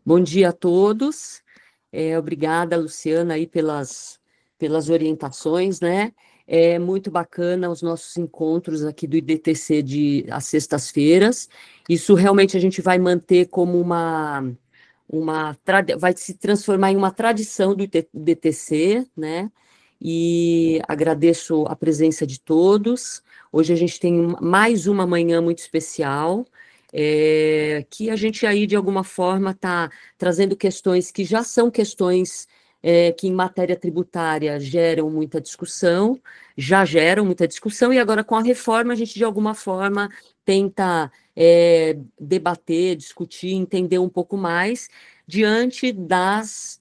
Bom dia a todos. Obrigada, Luciana, aí pelas orientações, né? É muito bacana os nossos encontros aqui do IDTC às sextas-feiras. Isso realmente a gente vai manter como vai se transformar em uma tradição do IDTC, né? E agradeço a presença de todos. Hoje a gente tem mais uma manhã muito especial, que a gente aí, de alguma forma, está trazendo questões que já são questões que, em matéria tributária, já geram muita discussão, e agora, com a reforma, a gente, de alguma forma, tenta debater, discutir, entender um pouco mais, diante das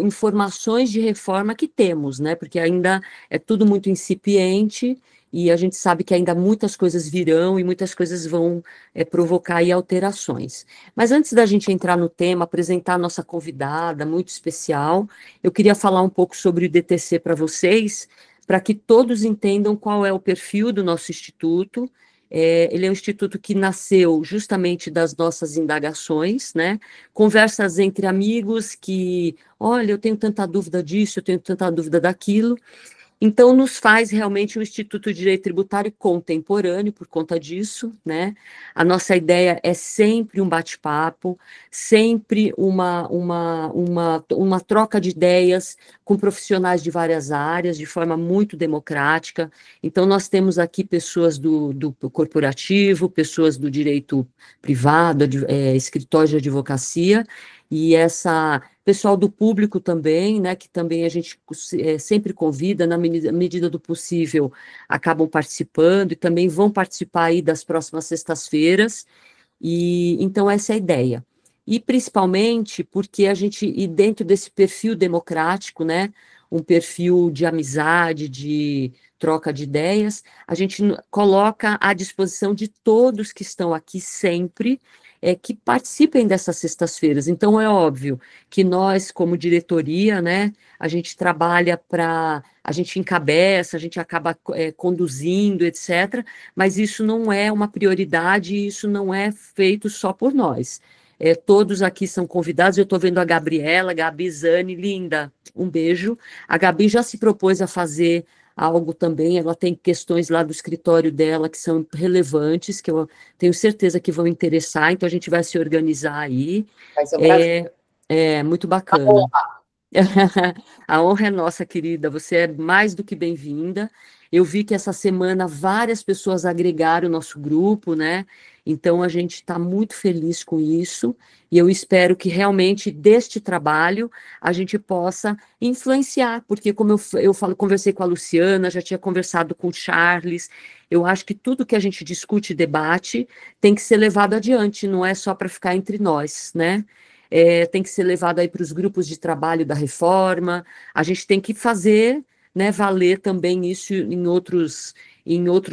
informações de reforma que temos, né? Porque ainda é tudo muito incipiente, e a gente sabe que ainda muitas coisas virão e muitas coisas vão provocar aí alterações. Mas antes da gente entrar no tema, apresentar a nossa convidada muito especial, eu queria falar um pouco sobre o DTC para vocês, para que todos entendam qual é o perfil do nosso instituto. Ele é um instituto que nasceu justamente das nossas indagações, né? Conversas entre amigos que, olha, eu tenho tanta dúvida disso, eu tenho tanta dúvida daquilo. Então, nos faz realmente um Instituto de Direito Tributário contemporâneo por conta disso, né? A nossa ideia é sempre um bate-papo, sempre uma troca de ideias com profissionais de várias áreas, de forma muito democrática. Então, nós temos aqui pessoas do corporativo, pessoas do direito privado, escritórios de advocacia, e essa pessoal do público também, né, que também a gente sempre convida, na medida do possível, acabam participando e também vão participar aí das próximas sextas-feiras, e então essa é a ideia. E principalmente porque e dentro desse perfil democrático, né, um perfil de amizade, de troca de ideias, a gente coloca à disposição de todos que estão aqui sempre, que participem dessas sextas-feiras. Então, é óbvio que nós, como diretoria, né, a gente trabalha a gente encabeça, a gente acaba conduzindo, etc., mas isso não é uma prioridade, isso não é feito só por nós. Todos aqui são convidados, eu estou vendo a Gabriela, Gabi Zani, linda, um beijo. A Gabi já se propôs a fazer algo também, ela tem questões lá do escritório dela que são relevantes, que eu tenho certeza que vão interessar, então a gente vai se organizar aí. Vai ser um prazer. Muito bacana. A honra é nossa, querida. Você é mais do que bem-vinda. Eu vi que essa semana várias pessoas agregaram o nosso grupo, né? Então a gente está muito feliz com isso. E eu espero que realmente deste trabalho a gente possa influenciar, porque como eu falo, conversei com a Luciana, já tinha conversado com o Charles. Eu acho que tudo que a gente discute e debate tem que ser levado adiante, não é só para ficar entre nós, né? Tem que ser levado aí para os grupos de trabalho da reforma, a gente tem que fazer, né, valer também isso em outros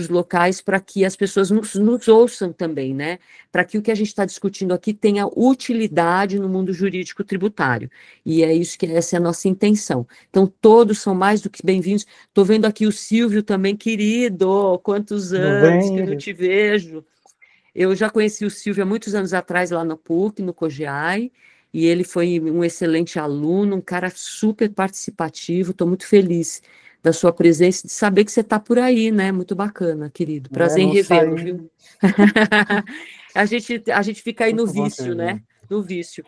locais para que as pessoas nos ouçam também, né, para que o que a gente está discutindo aqui tenha utilidade no mundo jurídico tributário, e é isso essa é a nossa intenção. Então, todos são mais do que bem-vindos. Estou vendo aqui o Silvio também, querido, quantos Tudo anos bem, que não Iris? te vejo. Eu já conheci o Silvio há muitos anos atrás, lá no PUC, no COGEAI, e ele foi um excelente aluno, um cara super participativo. Estou muito feliz da sua presença, de saber que você está por aí, né? Muito bacana, querido. Prazer em Não revê-lo, saí. viu? A gente fica aí no Muito bom te vício, ver. né? No vício.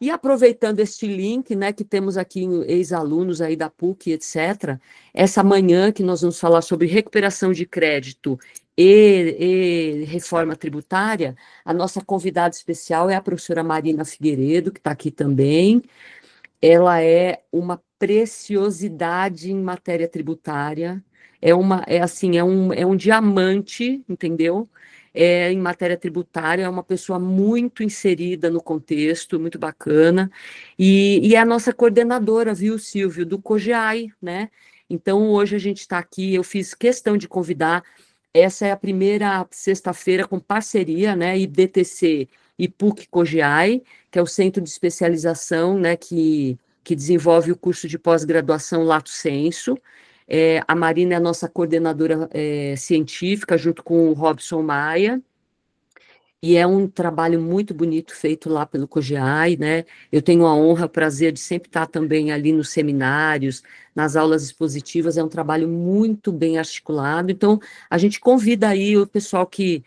E aproveitando este link, né, que temos aqui ex-alunos aí da PUC, etc., essa manhã que nós vamos falar sobre recuperação de crédito e reforma tributária, a nossa convidada especial é a professora Marina Figueiredo, que está aqui também. Ela é uma preciosidade em matéria tributária, é um diamante, entendeu? Em matéria tributária, é uma pessoa muito inserida no contexto, muito bacana, e é a nossa coordenadora, viu, Silvio, do COGEAI, né? Então, hoje a gente está aqui, eu fiz questão de convidar, essa é a primeira sexta-feira com parceria, né, IDTC e PUC-COGEAI, que é o Centro de Especialização, né, que desenvolve o curso de pós-graduação Lato Sensu. A Marina é a nossa coordenadora científica, junto com o Robson Maia. E é um trabalho muito bonito feito lá pelo COGEAI, né? Eu tenho a honra, o prazer de sempre estar também ali nos seminários, nas aulas expositivas, é um trabalho muito bem articulado. Então, a gente convida aí o pessoal que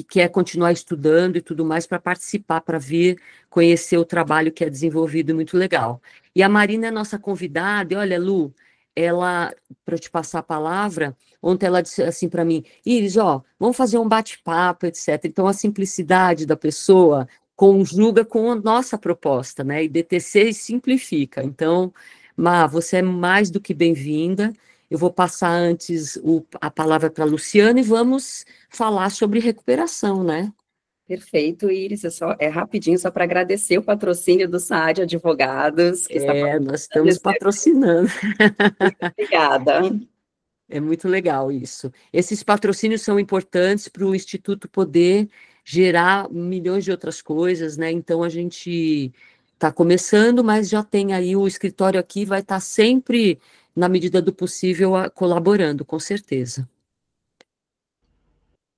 quer continuar estudando e tudo mais para participar, para vir conhecer o trabalho que é desenvolvido, muito legal. E a Marina é nossa convidada, e olha, Lu, ela, para eu te passar a palavra, ontem ela disse assim para mim, Iris, ó, vamos fazer um bate-papo, etc. Então, a simplicidade da pessoa conjuga com a nossa proposta, né? E DTC simplifica. Então, Má, você é mais do que bem-vinda. Eu vou passar antes a palavra para a Luciana e vamos falar sobre recuperação, né? Perfeito, Iris. É rapidinho, só para agradecer o patrocínio do SAAD Advogados, que está É, nós patrocinando estamos patrocinando. Muito obrigada. É muito legal isso. Esses patrocínios são importantes para o Instituto poder gerar milhões de outras coisas, né? Então a gente está começando, mas já tem aí o escritório aqui, vai estar sempre, na medida do possível, colaborando, com certeza.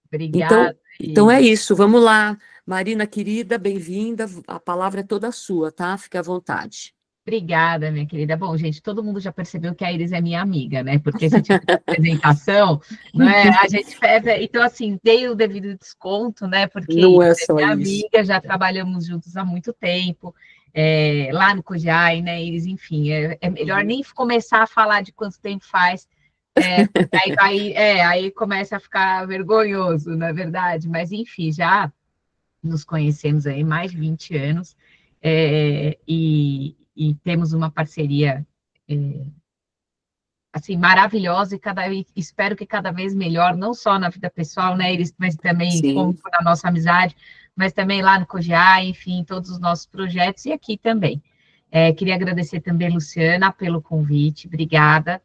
Obrigada, Então é Iris. isso. Vamos lá, Marina querida, bem-vinda. A palavra é toda sua, tá? Fique à vontade. Obrigada, minha querida. Bom, gente, todo mundo já percebeu que a Iris é minha amiga, né? Porque esse tipo de apresentação, não é? A gente pede, então, assim, dei o devido desconto, né? Porque Não Iris é é só minha isso. amiga, já trabalhamos juntos há muito tempo, lá no COGEAI, né, Iris? Enfim, é melhor Uhum. nem começar a falar de quanto tempo faz, porque aí começa a ficar vergonhoso, na verdade. Mas, enfim, já nos conhecemos aí mais de 20 anos, e temos uma parceria assim maravilhosa e espero que cada vez melhor, não só na vida pessoal, né, Iris, mas também como Sim. na nossa amizade, mas também lá no COGEAI, enfim, todos os nossos projetos e aqui também. Queria agradecer também, Luciana, pelo convite, obrigada.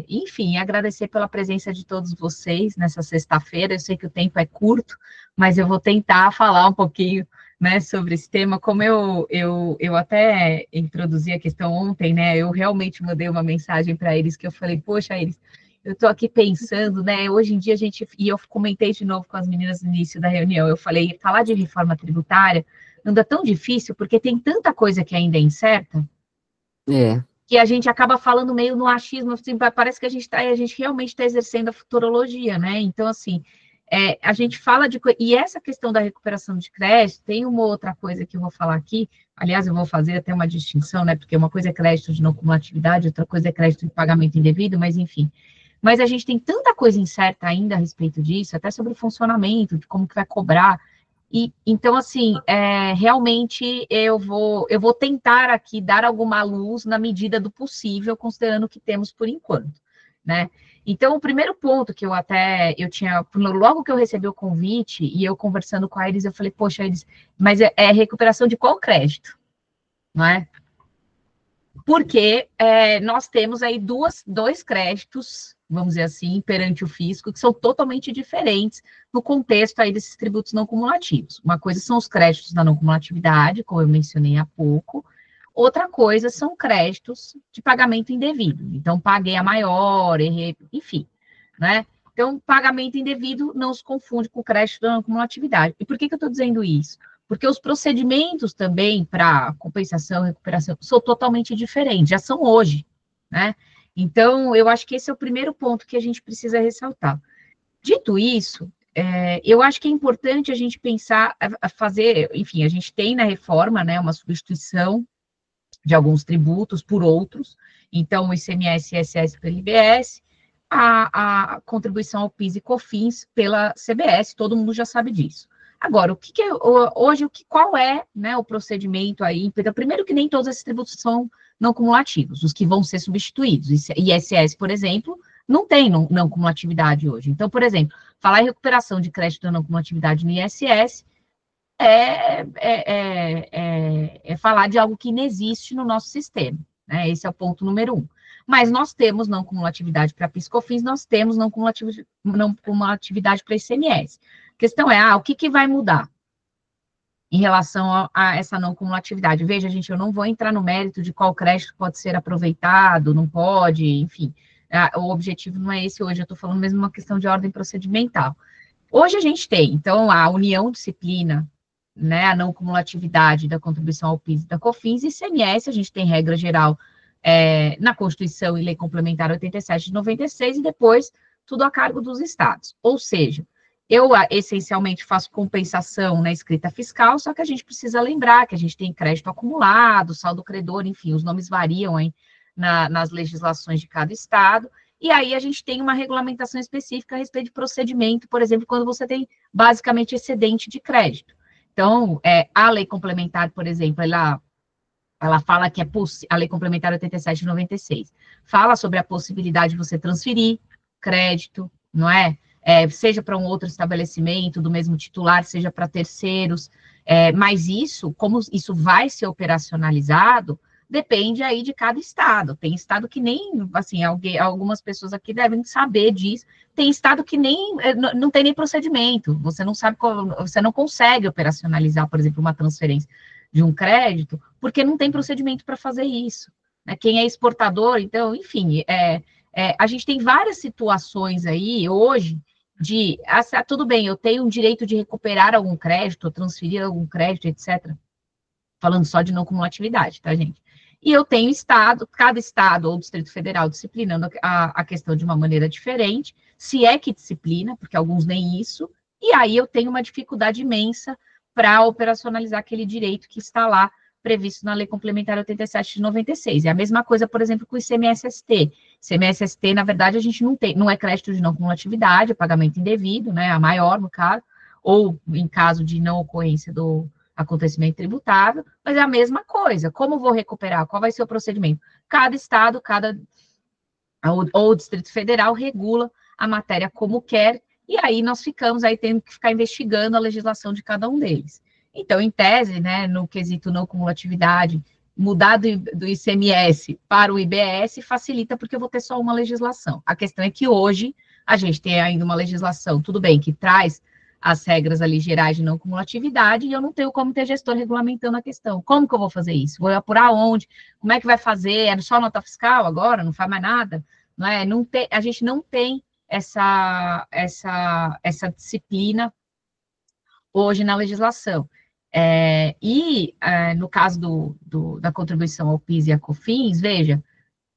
Enfim, agradecer pela presença de todos vocês nessa sexta-feira. Eu sei que o tempo é curto, mas eu vou tentar falar um pouquinho, né, sobre esse tema. Como eu até introduzi a questão ontem, né, eu realmente mandei uma mensagem para eles que eu falei, poxa, eles, eu estou aqui pensando, né, hoje em dia a gente, e eu comentei de novo com as meninas no início da reunião, eu falei, falar de reforma tributária anda tão difícil porque tem tanta coisa que ainda é incerta, É. que a gente acaba falando meio no achismo, assim, parece que a gente realmente está exercendo a futurologia, né? Então, assim, a gente fala de... E essa questão da recuperação de crédito, tem uma outra coisa que eu vou falar aqui, aliás, eu vou fazer até uma distinção, né? Porque uma coisa é crédito de não cumulatividade, outra coisa é crédito de pagamento indevido, mas enfim. Mas a gente tem tanta coisa incerta ainda a respeito disso, até sobre o funcionamento, de como que vai cobrar, e então, assim, realmente eu vou tentar aqui dar alguma luz na medida do possível, considerando o que temos por enquanto, né? Então, o primeiro ponto que eu tinha, logo que eu recebi o convite, e eu conversando com a Iris, eu falei, poxa, Iris, mas é recuperação de qual crédito, não é? Porque nós temos aí dois créditos, vamos dizer assim, perante o fisco, que são totalmente diferentes no contexto aí desses tributos não cumulativos. Uma coisa são os créditos da não cumulatividade, como eu mencionei há pouco, outra coisa são créditos de pagamento indevido. Então, paguei a maior, errei, enfim, né? Então, pagamento indevido não se confunde com crédito da não cumulatividade. E por que eu estou dizendo isso? Porque os procedimentos também para compensação e recuperação são totalmente diferentes, já são hoje, né? Então, eu acho que esse é o primeiro ponto que a gente precisa ressaltar. Dito isso, eu acho que é importante a gente pensar, a fazer, enfim, a gente tem na reforma, né, uma substituição de alguns tributos por outros, então o ICMS e ISS pelo IBS, a contribuição ao PIS e COFINS pela CBS, todo mundo já sabe disso. Agora, hoje, qual é, né, o procedimento aí? Então, primeiro que nem todos esses tributos são não cumulativos, os que vão ser substituídos. ISS, por exemplo, não tem não cumulatividade hoje. Então, por exemplo, falar em recuperação de crédito da não cumulatividade no ISS é falar de algo que inexiste no nosso sistema, né? Esse é o ponto número um. Mas nós temos não cumulatividade para PIS/COFINS, nós temos não cumulatividade para ICMS. A questão é, o que vai mudar em relação a essa não cumulatividade? Veja, gente, eu não vou entrar no mérito de qual crédito pode ser aproveitado, não pode, enfim. O objetivo não é esse hoje, eu estou falando mesmo uma questão de ordem procedimental. Hoje a gente tem, então, a união disciplina, né, a não cumulatividade da contribuição ao PIS e da COFINS, e ICMS, a gente tem regra geral na Constituição e Lei Complementar 87 de 96, e depois tudo a cargo dos estados. Ou seja, eu essencialmente faço compensação na escrita fiscal, só que a gente precisa lembrar que a gente tem crédito acumulado, saldo credor, enfim, os nomes variam aí nas legislações de cada estado, e aí a gente tem uma regulamentação específica a respeito de procedimento, por exemplo, quando você tem basicamente excedente de crédito. Então, a lei complementar, por exemplo, ela fala que a lei complementar 87 de 96, fala sobre a possibilidade de você transferir crédito, não é? Seja para um outro estabelecimento do mesmo titular, seja para terceiros, mas isso, como isso vai ser operacionalizado, depende aí de cada estado. Tem estado que nem, assim, algumas pessoas aqui devem saber disso, tem estado que nem, não tem nem procedimento, você não sabe, você não consegue operacionalizar, por exemplo, uma transferência de um crédito, porque não tem procedimento para fazer isso, né? Quem é exportador, então, enfim, a gente tem várias situações aí, hoje, tudo bem, eu tenho um direito de recuperar algum crédito, transferir algum crédito, etc., falando só de não cumulatividade, tá, gente? E eu tenho cada estado ou Distrito Federal disciplinando a questão de uma maneira diferente, se é que disciplina, porque alguns nem isso, e aí eu tenho uma dificuldade imensa para operacionalizar aquele direito que está lá previsto na Lei Complementar 87 de 96. É a mesma coisa, por exemplo, com o ICMS-ST. ICMS-ST, na verdade, a gente não é crédito de não cumulatividade, é pagamento indevido, né, a maior, no caso, ou em caso de não ocorrência do acontecimento tributável, mas é a mesma coisa. Como vou recuperar? Qual vai ser o procedimento? Cada estado, ou Distrito Federal regula a matéria como quer, e aí nós ficamos aí tendo que ficar investigando a legislação de cada um deles. Então, em tese, né, no quesito não cumulatividade, mudar do ICMS para o IBS facilita porque eu vou ter só uma legislação. A questão é que hoje a gente tem ainda uma legislação, tudo bem, que traz as regras ali gerais de não cumulatividade, e eu não tenho o comitê gestor regulamentando a questão. Como que eu vou fazer isso? Vou apurar onde? Como é que vai fazer? É só nota fiscal agora? Não faz mais nada? Não é? A gente não tem essa disciplina hoje na legislação. No caso da contribuição ao PIS e a COFINS, veja,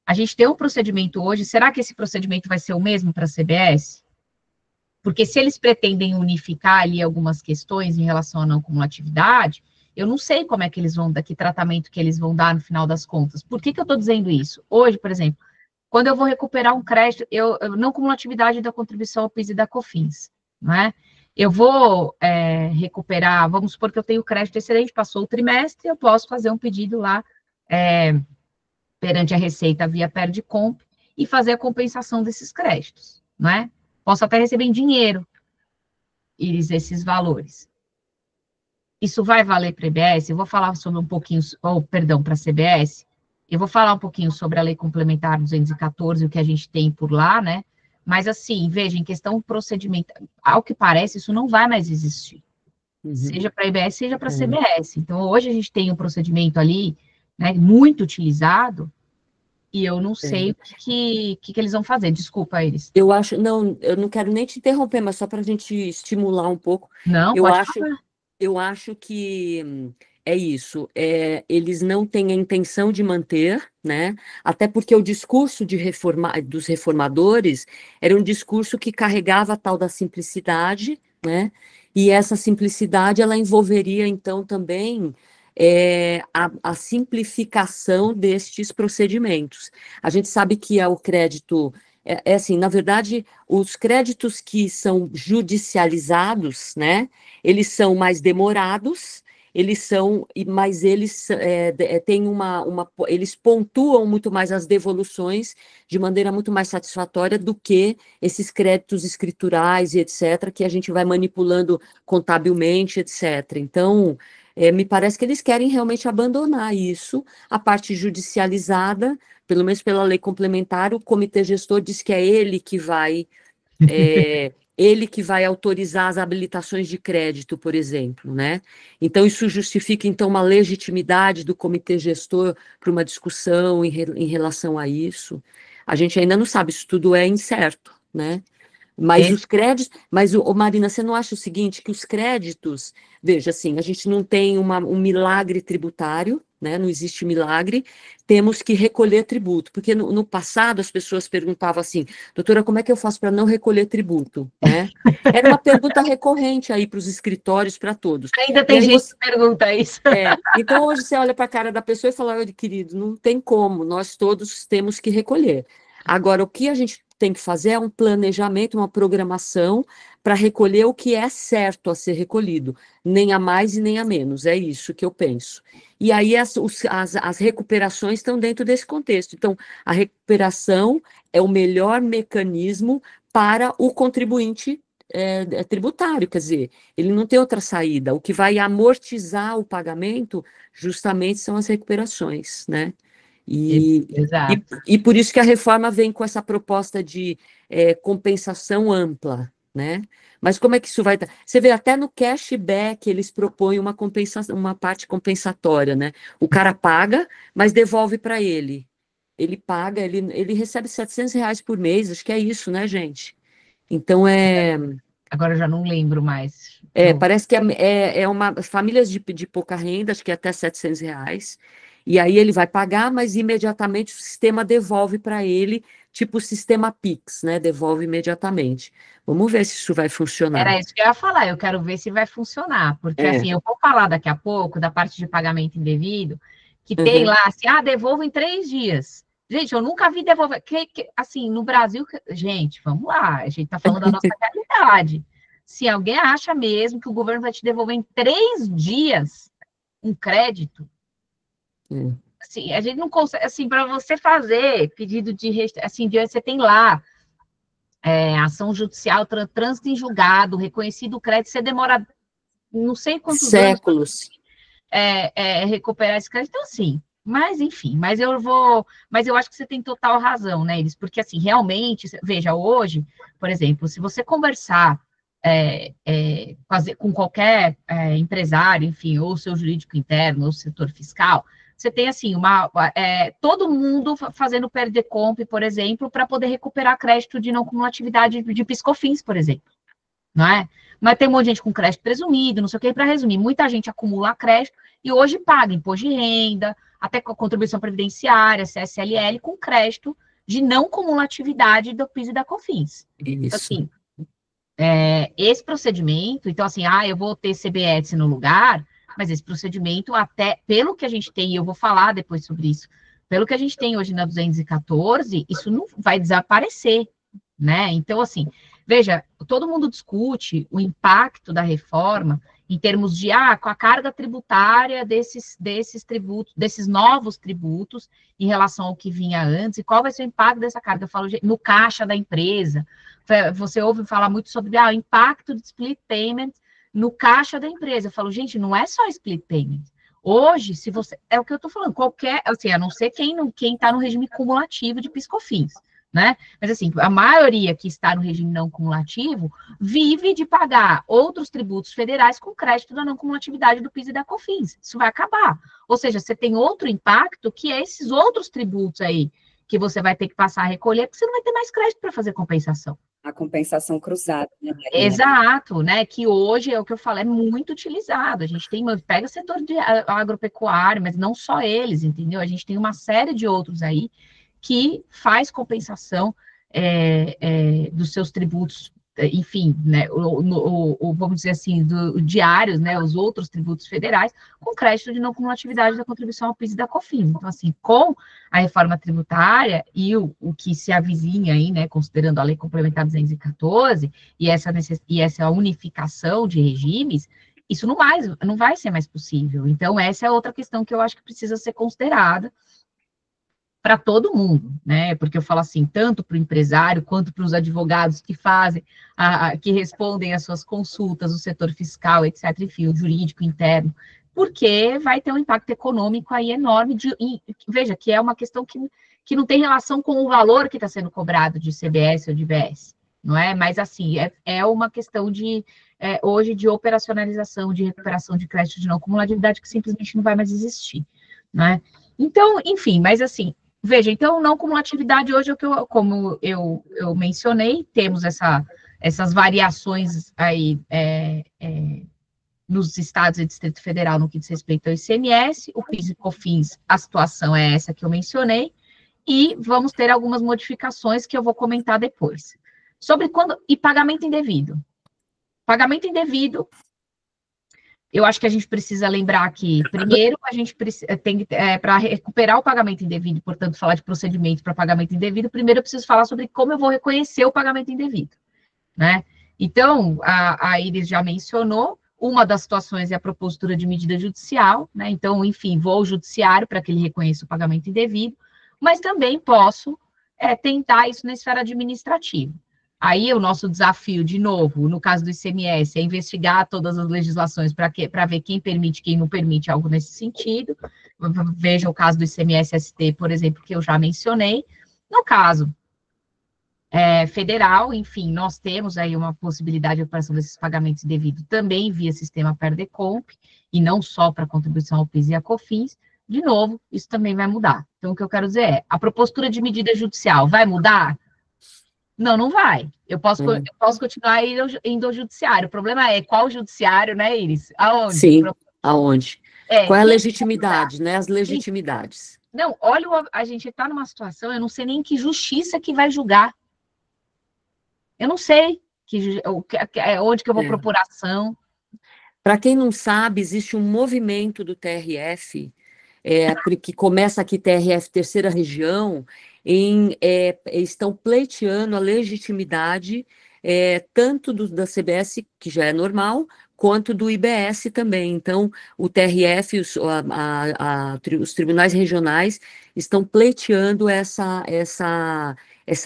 a gente tem um procedimento hoje, será que esse procedimento vai ser o mesmo para a CBS? Porque se eles pretendem unificar ali algumas questões em relação à não cumulatividade, eu não sei como é que eles vão dar, que tratamento que eles vão dar no final das contas. Por que eu estou dizendo isso? Hoje, por exemplo, quando eu vou recuperar um crédito, não cumulatividade da contribuição ao PIS e da COFINS, não é? Eu vou recuperar, vamos supor que eu tenho crédito excedente, passou o trimestre, eu posso fazer um pedido lá perante a Receita via Perdicomp e fazer a compensação desses créditos, não é? Posso até receber em dinheiro esses valores. Isso vai valer para a EBS? Eu vou falar sobre para a CBS, eu vou falar um pouquinho sobre a Lei Complementar 214, o que a gente tem por lá, né? Mas, assim, veja, em questão procedimental, ao que parece, isso não vai mais existir. Seja para a EBS, seja para a CBS. Então, hoje a gente tem um procedimento ali, né, muito utilizado, e eu não sei o que eles vão fazer. Desculpa, Iris. Eu não quero nem te interromper, mas só para a gente estimular um pouco. Não, pode falar. Eu acho que é isso. Eles não têm a intenção de manter, né? Até porque o discurso dos reformadores era um discurso que carregava a tal da simplicidade, né? E essa simplicidade ela envolveria, então, também a simplificação destes procedimentos. A gente sabe que o crédito, assim, na verdade, os créditos que são judicializados, né, eles são mais demorados, mas eles têm eles pontuam muito mais as devoluções de maneira muito mais satisfatória do que esses créditos escriturais e etc., que a gente vai manipulando contabilmente, etc. Então, me parece que eles querem realmente abandonar isso, a parte judicializada, pelo menos pela lei complementar, o comitê gestor diz que é ele que vai autorizar as habilitações de crédito, por exemplo, né? Então, isso justifica, então, uma legitimidade do comitê gestor para uma discussão em relação a isso. A gente ainda não sabe, isso tudo é incerto, né? Mas os créditos, Marina, você não acha o seguinte, que os créditos, veja, assim, a gente não tem um milagre tributário, né? Não existe milagre, temos que recolher tributo, porque no passado as pessoas perguntavam assim, doutora, como é que eu faço para não recolher tributo, né? Era uma pergunta recorrente aí para os escritórios, para todos. Ainda tem gente que pergunta isso. Então hoje você olha para a cara da pessoa e fala, olha, querido, não tem como, nós todos temos que recolher. Agora, o que a gente tem que fazer é um planejamento, uma programação para recolher o que é certo a ser recolhido, nem a mais e nem a menos, é isso que eu penso. E aí as recuperações estão dentro desse contexto. Então, a recuperação é o melhor mecanismo para o contribuinte tributário, quer dizer, ele não tem outra saída. O que vai amortizar o pagamento justamente são as recuperações, né? E por isso que a reforma vem com essa proposta de compensação ampla, né? Mas como é que isso vai estar? Você vê, até no cashback eles propõem uma compensação, uma parte compensatória, né? O cara paga, mas devolve para ele. Ele paga, ele recebe R$ 700 por mês, acho que é isso, né, gente? Então Agora eu já não lembro mais. Parece que é uma famílias de pouca renda, acho que é até R$ 700, e aí ele vai pagar, mas imediatamente o sistema devolve para ele, tipo o sistema Pix, né? Devolve imediatamente. Vamos ver se isso vai funcionar. Era isso que eu ia falar, eu quero ver se vai funcionar, porque assim, eu vou falar daqui a pouco da parte de pagamento indevido, que tem lá assim, devolvo em 3 dias. Gente, eu nunca vi devolver. Assim, no Brasil, gente, vamos lá, a gente está falando da nossa realidade. Se alguém acha mesmo que o governo vai te devolver em 3 dias um crédito, assim, a gente não consegue, assim, para você fazer pedido assim, você tem lá ação judicial, trânsito em julgado, reconhecido o crédito, você demora não sei quantos séculos recuperar esse crédito, então assim. Mas, enfim, mas eu acho que você tem total razão, né, Elis? Porque, assim, realmente, veja, hoje, por exemplo, se você conversar com qualquer empresário, enfim, ou seu jurídico interno, ou setor fiscal, você tem, assim, todo mundo fazendo PERDECOMP, por exemplo, para poder recuperar crédito de não cumulatividade de PIS/COFINS, por exemplo, não é? Mas tem um monte de gente com crédito presumido, não sei o que, para resumir, muita gente acumula crédito e hoje paga imposto de renda, até com a contribuição previdenciária, CSLL, com crédito de não cumulatividade do PIS e da COFINS. Isso. Assim, esse procedimento, então assim, eu vou ter CBS no lugar, mas esse procedimento, até pelo que a gente tem, e eu vou falar depois sobre isso, pelo que a gente tem hoje na 214, isso não vai desaparecer, né? Então, assim, veja, todo mundo discute o impacto da reforma em termos de, com a carga tributária desses tributos, desses novos tributos em relação ao que vinha antes, e qual vai ser o impacto dessa carga? Eu falo, no caixa da empresa. Você ouve falar muito sobre o impacto de split payment no caixa da empresa. Eu falo, gente, não é só split payment. Hoje, se você, é o que eu estou falando, qualquer, assim, a não ser quem está no regime cumulativo de PIS/COFINS, né? Mas, assim, a maioria que está no regime não cumulativo vive de pagar outros tributos federais com crédito da não cumulatividade do PIS e da COFINS. Isso vai acabar. Ou seja, você tem outro impacto que é esses outros tributos aí que você vai ter que passar a recolher, porque você não vai ter mais crédito para fazer compensação. A compensação cruzada, né, Marina? Exato, né? Que hoje é o que eu falo, é muito utilizado. A gente pega o setor de agropecuário, mas não só eles, entendeu? A gente tem uma série de outros aí que faz compensação dos seus tributos, enfim, né, vamos dizer assim, diários, né, os outros tributos federais, com crédito de não cumulatividade da contribuição ao PIS e da COFINS. Então, assim, com a reforma tributária e o que se avizinha aí, né, considerando a Lei Complementar 214 e essa unificação de regimes, isso não vai ser mais possível. Então, essa é outra questão que eu acho que precisa ser considerada para todo mundo, né? Porque eu falo assim, tanto para o empresário quanto para os advogados que fazem, que respondem às suas consultas, o setor fiscal, etc., enfim, o jurídico interno, porque vai ter um impacto econômico aí enorme. Veja, que é uma questão que não tem relação com o valor que está sendo cobrado de CBS ou de IBS, não é? Mas, assim, é uma questão hoje de operacionalização, de recuperação de crédito de não cumulatividade que simplesmente não vai mais existir, não é? Então, enfim, mas assim, veja, então, não cumulatividade hoje, como eu mencionei, temos essas variações aí nos estados e Distrito Federal no que diz respeito ao ICMS, o PIS e COFINS, a situação é essa que eu mencionei, e vamos ter algumas modificações que eu vou comentar depois. Sobre pagamento indevido. Pagamento indevido, eu acho que a gente precisa lembrar que, primeiro, a gente tem para recuperar o pagamento indevido, portanto, falar de procedimento para pagamento indevido, primeiro eu preciso falar sobre como eu vou reconhecer o pagamento indevido, né? Então, a Iris já mencionou, uma das situações é a propositura de medida judicial, né? Então, enfim, vou ao judiciário para que ele reconheça o pagamento indevido, mas também posso tentar isso na esfera administrativa. Aí, o nosso desafio, de novo, no caso do ICMS, é investigar todas as legislações para ver quem permite, quem não permite algo nesse sentido. Veja o caso do ICMS-ST, por exemplo, que eu já mencionei. No caso federal, enfim, nós temos aí uma possibilidade de operação desses pagamentos devidos também via sistema Perdecomp, e não só para contribuição ao PIS e a COFINS. De novo, isso também vai mudar. Então, o que eu quero dizer é, a propostura de medida judicial vai mudar? Não, não vai. Eu posso continuar indo ao judiciário. O problema é qual judiciário, né, Iris? Aonde? Sim, aonde? Qual é a quem legitimidade, né? As legitimidades. Não, olha, a gente está numa situação, eu não sei nem que justiça que vai julgar. Eu não sei onde que eu vou propor ação. Para quem não sabe, existe um movimento do TRF, que começa aqui, TRF Terceira Região, estão pleiteando a legitimidade tanto da CBS, que já é normal, quanto do IBS também. Então, o TRF, os tribunais regionais estão pleiteando essa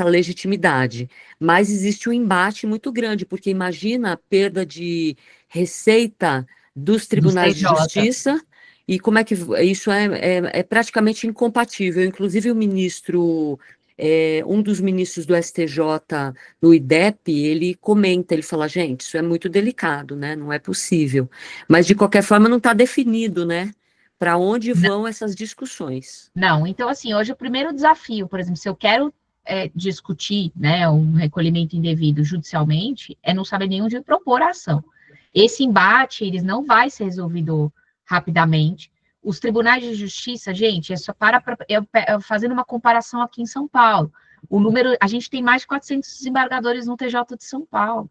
legitimidade. Mas existe um embate muito grande, porque imagina a perda de receita dos tribunais de justiça, e como é que isso é praticamente incompatível. Inclusive, o ministro, um dos ministros do STJ, no IDEP, ele comenta, ele fala, gente, isso é muito delicado, né? Não é possível. Mas, de qualquer forma, não está definido, né? Para onde vão essas discussões. Não, então, assim, hoje o primeiro desafio, por exemplo, se eu quero discutir, né, um recolhimento indevido judicialmente, é não saber nem onde propor a ação. Esse embate, eles não vai ser resolvido rapidamente. Os tribunais de justiça, gente, fazendo uma comparação aqui em São Paulo, a gente tem mais de 400 desembargadores no TJ de São Paulo.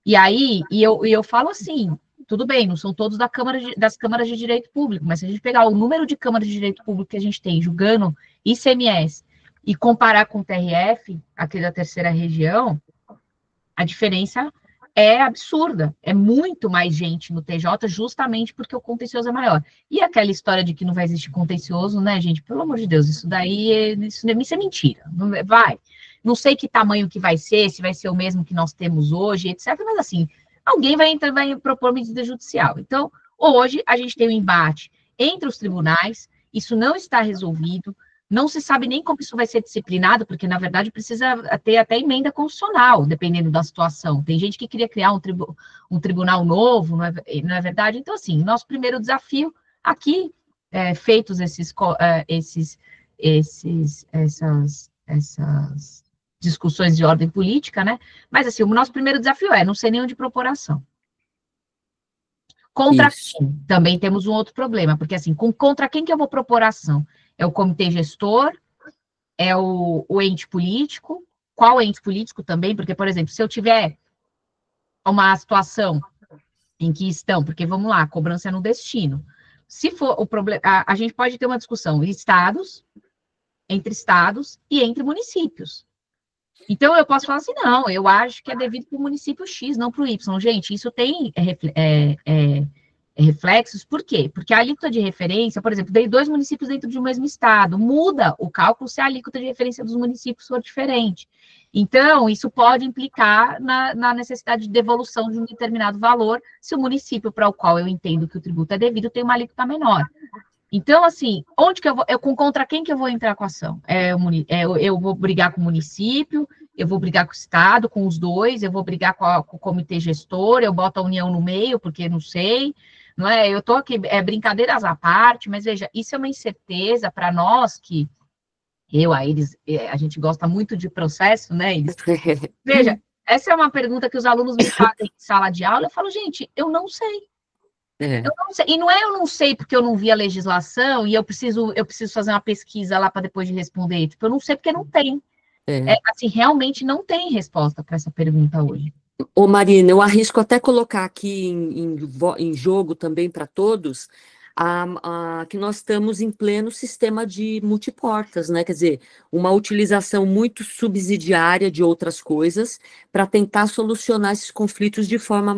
E aí, eu falo assim, tudo bem, não são todos das câmaras de direito público, mas se a gente pegar o número de câmaras de direito público que a gente tem julgando ICMS e comparar com o TRF, aqui da Terceira Região, a diferença é absurda. É muito mais gente no TJ, justamente porque o contencioso é maior. E aquela história de que não vai existir contencioso, né, gente? Pelo amor de Deus, isso é mentira. Não vai. Não sei que tamanho que vai ser, se vai ser o mesmo que nós temos hoje, etc. Mas, assim, alguém vai propor medida judicial. Então, hoje, a gente tem um embate entre os tribunais, isso não está resolvido, não se sabe nem como isso vai ser disciplinado, porque, na verdade, precisa ter até emenda constitucional, dependendo da situação. Tem gente que queria criar um tribunal novo, não é verdade? Então, assim, nosso primeiro desafio aqui, feitos essas discussões de ordem política, né? Mas, assim, o nosso primeiro desafio não sei nem onde propor ação. Contra quem? Também temos um outro problema, porque, assim, contra quem que eu vou propor ação? É o comitê gestor? É o ente político? Qual ente político também? Porque, por exemplo, se eu tiver uma situação em que estão, porque, vamos lá, a cobrança é no destino. Se for o problema, a gente pode ter uma discussão entre estados e entre municípios. Então, eu posso falar assim, não, eu acho que é devido para o município X, não para o Y. Gente, isso tem reflexos, por quê? Porque a alíquota de referência, por exemplo, dei 2 municípios dentro de um mesmo estado, muda o cálculo se a alíquota de referência dos municípios for diferente. Então, isso pode implicar na necessidade de devolução de um determinado valor, se o município para o qual eu entendo que o tributo é devido tem uma alíquota menor. Então, assim, onde que eu vou, contra quem que eu vou entrar com a ação? Eu vou brigar com o município, eu vou brigar com o estado, com os dois, eu vou brigar com o comitê gestor, eu boto a União no meio, porque não sei, não é? Eu estou aqui, brincadeiras à parte, mas veja, isso é uma incerteza para nós a Iris, a gente gosta muito de processo, né, Iris? Veja, essa é uma pergunta que os alunos me fazem em sala de aula, eu falo, gente, eu não sei. Eu não sei. E não é eu não sei porque eu não vi a legislação e eu preciso fazer uma pesquisa lá para depois de responder. Tipo, eu não sei porque não tem. Assim, realmente não tem resposta para essa pergunta hoje. Ô Marina, eu arrisco até colocar aqui em jogo também para todos que nós estamos em pleno sistema de multiportas, né? Quer dizer, uma utilização muito subsidiária de outras coisas para tentar solucionar esses conflitos de forma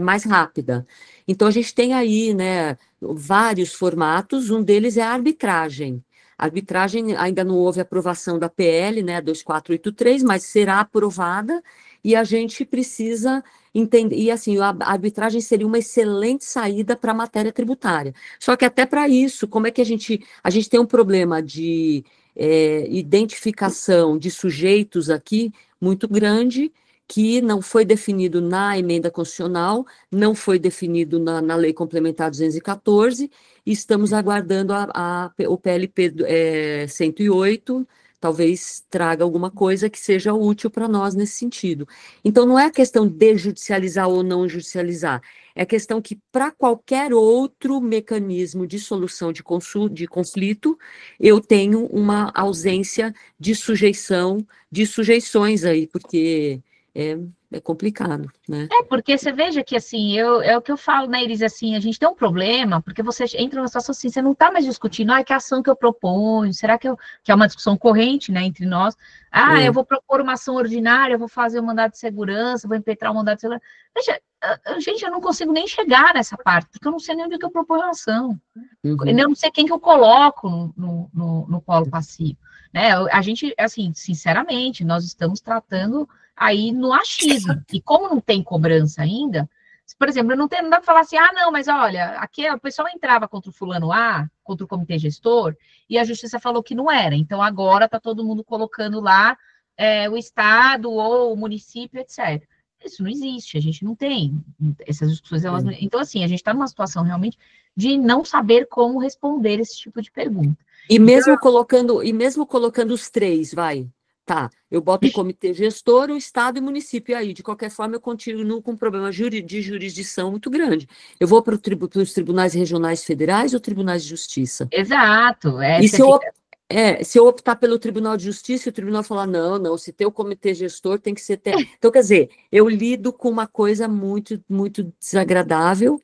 mais rápida. Então, a gente tem aí, né, vários formatos, um deles é a arbitragem. A arbitragem ainda não houve aprovação da PL, né, 2483, mas será aprovada e a gente precisa entender, e assim, a arbitragem seria uma excelente saída para a matéria tributária. Só que até para isso, como é que a gente tem um problema de identificação de sujeitos aqui muito grande, que não foi definido na emenda constitucional, não foi definido na Lei Complementar 214, e estamos aguardando o PLP 108, talvez traga alguma coisa que seja útil para nós nesse sentido. Então, não é a questão de judicializar ou não judicializar, é a questão que, para qualquer outro mecanismo de solução de conflito, eu tenho uma ausência de sujeição, de sujeições aí, porque é complicado, né? Porque você veja que, assim, é o que eu falo, né, Iris, assim, a gente tem um problema, porque você entra numa situação assim, você não está mais discutindo, que ação que eu proponho, será que é uma discussão corrente, né, entre nós, eu vou propor uma ação ordinária, eu vou fazer um mandado de segurança, vou impetrar um mandado de segurança, veja, gente, eu não consigo nem chegar nessa parte, porque eu não sei nem onde que eu proponho a ação, eu não sei quem que eu coloco no polo passivo, né, a gente, assim, sinceramente, nós estamos tratando aí no achismo. E como não tem cobrança ainda, por exemplo, não dá para falar assim, não, mas olha, aqui o pessoal entrava contra o fulano A, contra o comitê gestor, e a justiça falou que não era. Então, agora está todo mundo colocando lá o Estado ou o município, etc. Isso não existe, a gente não tem essas discussões. Então, assim, a gente está numa situação realmente de não saber como responder esse tipo de pergunta. E mesmo colocando os três, tá, eu boto o comitê gestor, o Estado e o município, e aí, de qualquer forma, eu continuo com um problema de jurisdição muito grande. Eu vou para os tribunais regionais federais ou tribunais de justiça? Exato. E se eu optar pelo Tribunal de Justiça, o tribunal falar, não, se tem o comitê gestor, tem que ser... Então, quer dizer, eu lido com uma coisa muito, muito desagradável,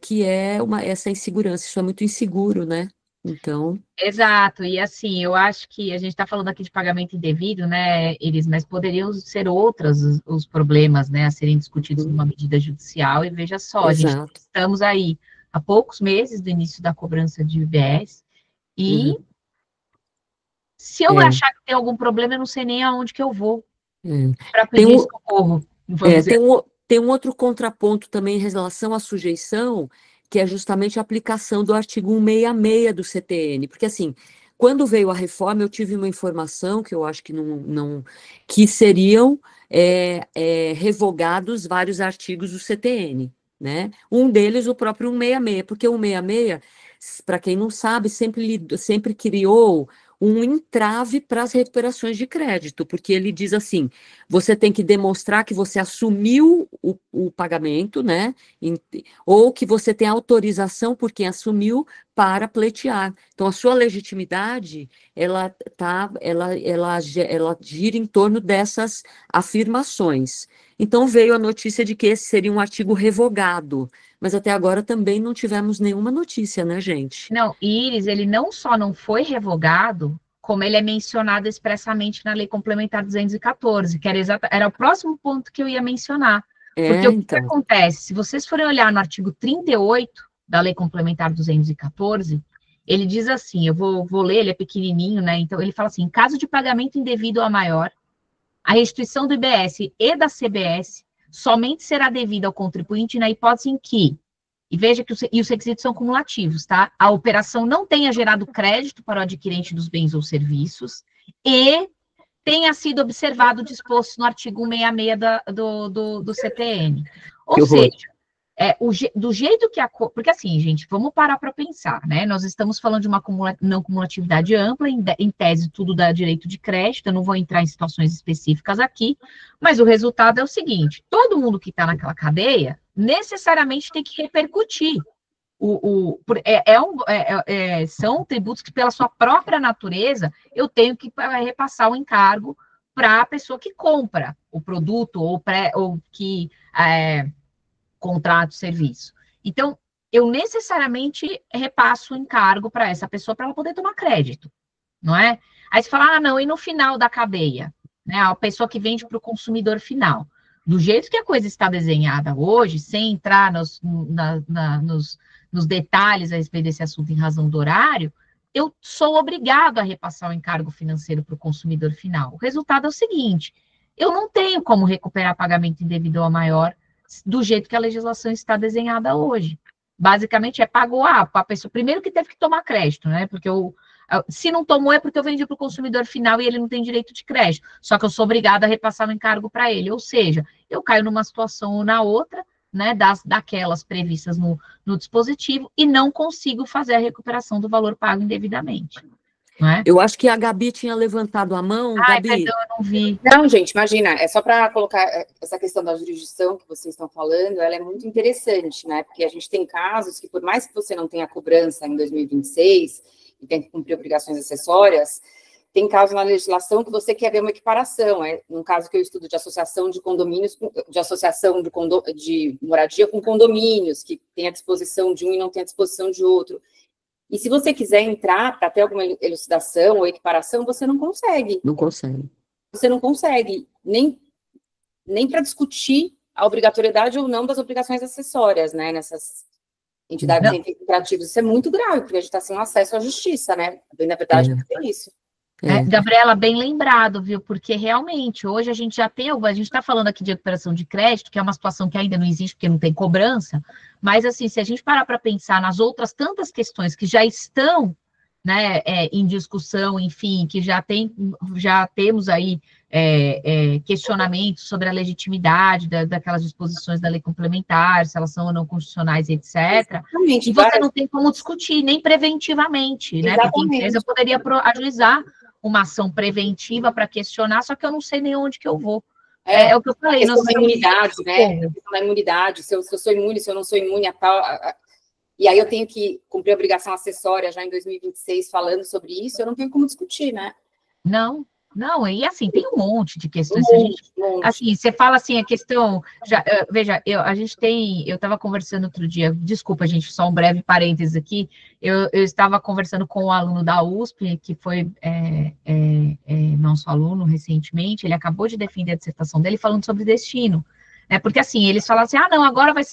que é essa insegurança, isso é muito inseguro, né? Então... Exato, e assim, eu acho que a gente está falando aqui de pagamento indevido, né, Elis, mas poderiam ser outros os problemas, né, a serem discutidos numa medida judicial, e veja só, estamos aí há poucos meses do início da cobrança de IBS, e se eu achar que tem algum problema, eu não sei nem aonde que eu vou para pedir socorro, vamos dizer. Tem um outro contraponto também em relação à sujeição, que é justamente a aplicação do artigo 166 do CTN, porque assim, quando veio a reforma, eu tive uma informação que eu acho que que seriam revogados vários artigos do CTN, né? Um deles, o próprio 166, porque o 166, para quem não sabe, sempre criou um entrave para as recuperações de crédito, porque ele diz assim, você tem que demonstrar que você assumiu o pagamento, né, ou que você tem autorização por quem assumiu para pleitear. Então, a sua legitimidade, ela gira em torno dessas afirmações. Então, veio a notícia de que esse seria um artigo revogado, mas até agora também não tivemos nenhuma notícia, né, gente? Não, Iris, ele não só não foi revogado, como ele é mencionado expressamente na Lei Complementar 214, que era o próximo ponto que eu ia mencionar. Porque o que acontece? Se vocês forem olhar no artigo 38 da Lei Complementar 214, ele diz assim, eu vou ler, ele é pequenininho, né? Então, ele fala assim, em caso de pagamento indevido a maior, a restituição do IBS e da CBS somente será devida ao contribuinte na hipótese em que, e veja que os requisitos são cumulativos, tá? A operação não tenha gerado crédito para o adquirente dos bens ou serviços e tenha sido observado o disposto no artigo 166 do CTN. Ou seja, do jeito que porque assim, gente, vamos parar para pensar, né? Nós estamos falando de uma não cumulatividade ampla, em tese tudo dá direito de crédito, eu não vou entrar em situações específicas aqui, mas o resultado é o seguinte: todo mundo que está naquela cadeia necessariamente tem que repercutir. São tributos que, pela sua própria natureza, eu tenho que repassar o encargo para a pessoa que compra o produto ou que contrata o serviço. Então, eu necessariamente repasso o encargo para essa pessoa para ela poder tomar crédito, não é? Aí você fala, não, e no final da cadeia? Né, a pessoa que vende para o consumidor final. Do jeito que a coisa está desenhada hoje, sem entrar nos detalhes a respeito desse assunto em razão do horário, eu sou obrigado a repassar o encargo financeiro para o consumidor final. O resultado é o seguinte: eu não tenho como recuperar pagamento indevido a maior do jeito que a legislação está desenhada hoje. Basicamente, pagou a pessoa, primeiro que teve que tomar crédito, né? Porque se não tomou é porque eu vendi para o consumidor final e ele não tem direito de crédito. Só que eu sou obrigada a repassar o encargo para ele. Ou seja, eu caio numa situação ou na outra, né, daquelas previstas no dispositivo, e não consigo fazer a recuperação do valor pago indevidamente. Não é? Eu acho que a Gabi tinha levantado a mão. Ai, Gabi. perdão, eu não vi. Não, gente, imagina, é só para colocar essa questão da jurisdição que vocês estão falando, ela é muito interessante, né? Porque a gente tem casos que, por mais que você não tenha cobrança em 2026 e tenha que cumprir obrigações acessórias, tem casos na legislação que você quer ver uma equiparação. Um caso que eu estudo de associação de condomínios, de associação de moradia com condomínios, que tem a disposição de um e não tem a disposição de outro. E se você quiser entrar para ter alguma elucidação ou equiparação, você não consegue. Não consegue. Você não consegue nem para discutir a obrigatoriedade ou não das obrigações acessórias, né, nessas entidades integrativas. Isso é muito grave, porque a gente está sem acesso à justiça, né? Bem, na verdade, é isso. Gabriela, bem lembrado, viu? Porque realmente, hoje a gente já tem, a gente está falando aqui de recuperação de crédito, que é uma situação que ainda não existe, porque não tem cobrança, mas assim, se a gente parar para pensar nas outras tantas questões que já estão, né, em discussão, enfim, que já temos aí questionamentos sobre a legitimidade daquelas disposições da lei complementar, se elas são ou não constitucionais, etc. Exatamente, e você não tem como discutir, nem preventivamente, né? Porque a empresa poderia ajuizar uma ação preventiva para questionar, só que eu não sei nem onde que eu vou. É o que eu falei. A questão da imunidade, né? A questão da imunidade, se eu sou imune, se eu não sou imune, e aí eu tenho que cumprir a obrigação acessória já em 2026 falando sobre isso, eu não tenho como discutir, né? Não, e assim, tem um monte de questões. Assim, você fala assim, a questão, veja, eu estava conversando outro dia, desculpa, gente, só um breve parênteses aqui, eu estava conversando com um aluno da USP, que foi nosso aluno recentemente, ele acabou de defender a dissertação dele falando sobre destino. Porque assim, eles falam assim, não, agora vai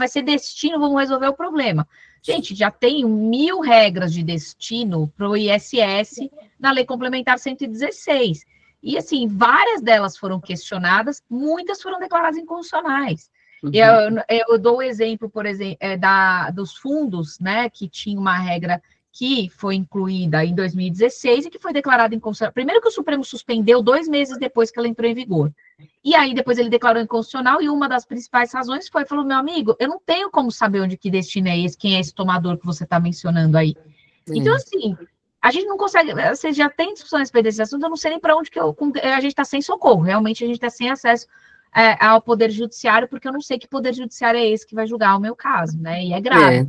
ser destino, vamos resolver o problema. Gente, já tem 1000 regras de destino para o ISS na Lei Complementar 116. E assim, várias delas foram questionadas, muitas foram declaradas inconstitucionais. Uhum. Eu dou o exemplo, por exemplo, dos fundos, né, que tinha uma regra que foi incluída em 2016 e que foi declarada inconstitucional. Primeiro que o Supremo suspendeu 2 meses depois que ela entrou em vigor. E aí, depois ele declarou inconstitucional, e uma das principais razões falou, meu amigo, eu não tenho como saber onde que destino é esse, quem é esse tomador que você está mencionando aí. Então, assim, a gente não consegue, você já tem discussão a respeito desse assunto, eu não sei nem para onde a gente está sem socorro, realmente a gente está sem acesso ao Poder Judiciário, porque eu não sei que Poder Judiciário é esse que vai julgar o meu caso, né, e é grave.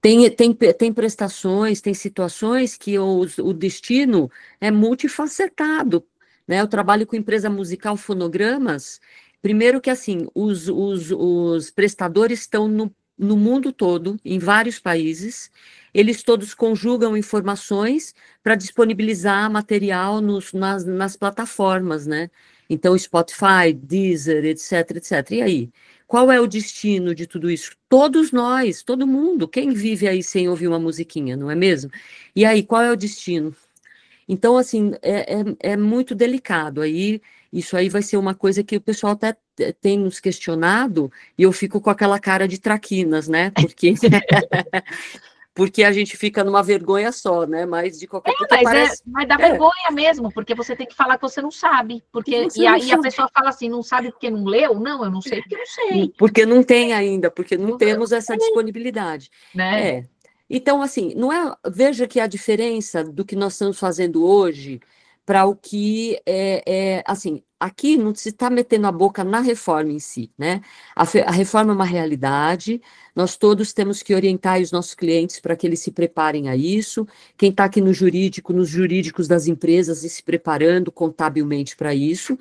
Tem prestações, tem situações que o destino é multifacetado, né? Eu trabalho com empresa musical Fonogramas. Primeiro que, assim, os prestadores estão no mundo todo, em vários países, eles todos conjugam informações para disponibilizar material nas plataformas, né? Então, Spotify, Deezer, etc, etc. E aí? Qual é o destino de tudo isso? Todos nós, todo mundo, quem vive aí sem ouvir uma musiquinha, não é mesmo? E aí, qual é o destino? Então, assim, é muito delicado. Aí, isso aí vai ser uma coisa que o pessoal até tem nos questionado, e eu fico com aquela cara de traquinas, né? porque a gente fica numa vergonha só, né? Mas de qualquer porque parece. Mas dá vergonha mesmo, porque você tem que falar que você não sabe. A pessoa fala assim, não sabe porque não leu? Não, eu não sei porque eu não sei. Porque não tem ainda, porque não temos essa disponibilidade. Né? Então, assim, não é. Veja que a diferença do que nós estamos fazendo hoje para o que assim, aqui não se está metendo a boca na reforma em si, né? A reforma é uma realidade, nós todos temos que orientar os nossos clientes para que eles se preparem a isso. Quem está aqui no jurídico, nos jurídicos das empresas e se preparando contabilmente para isso.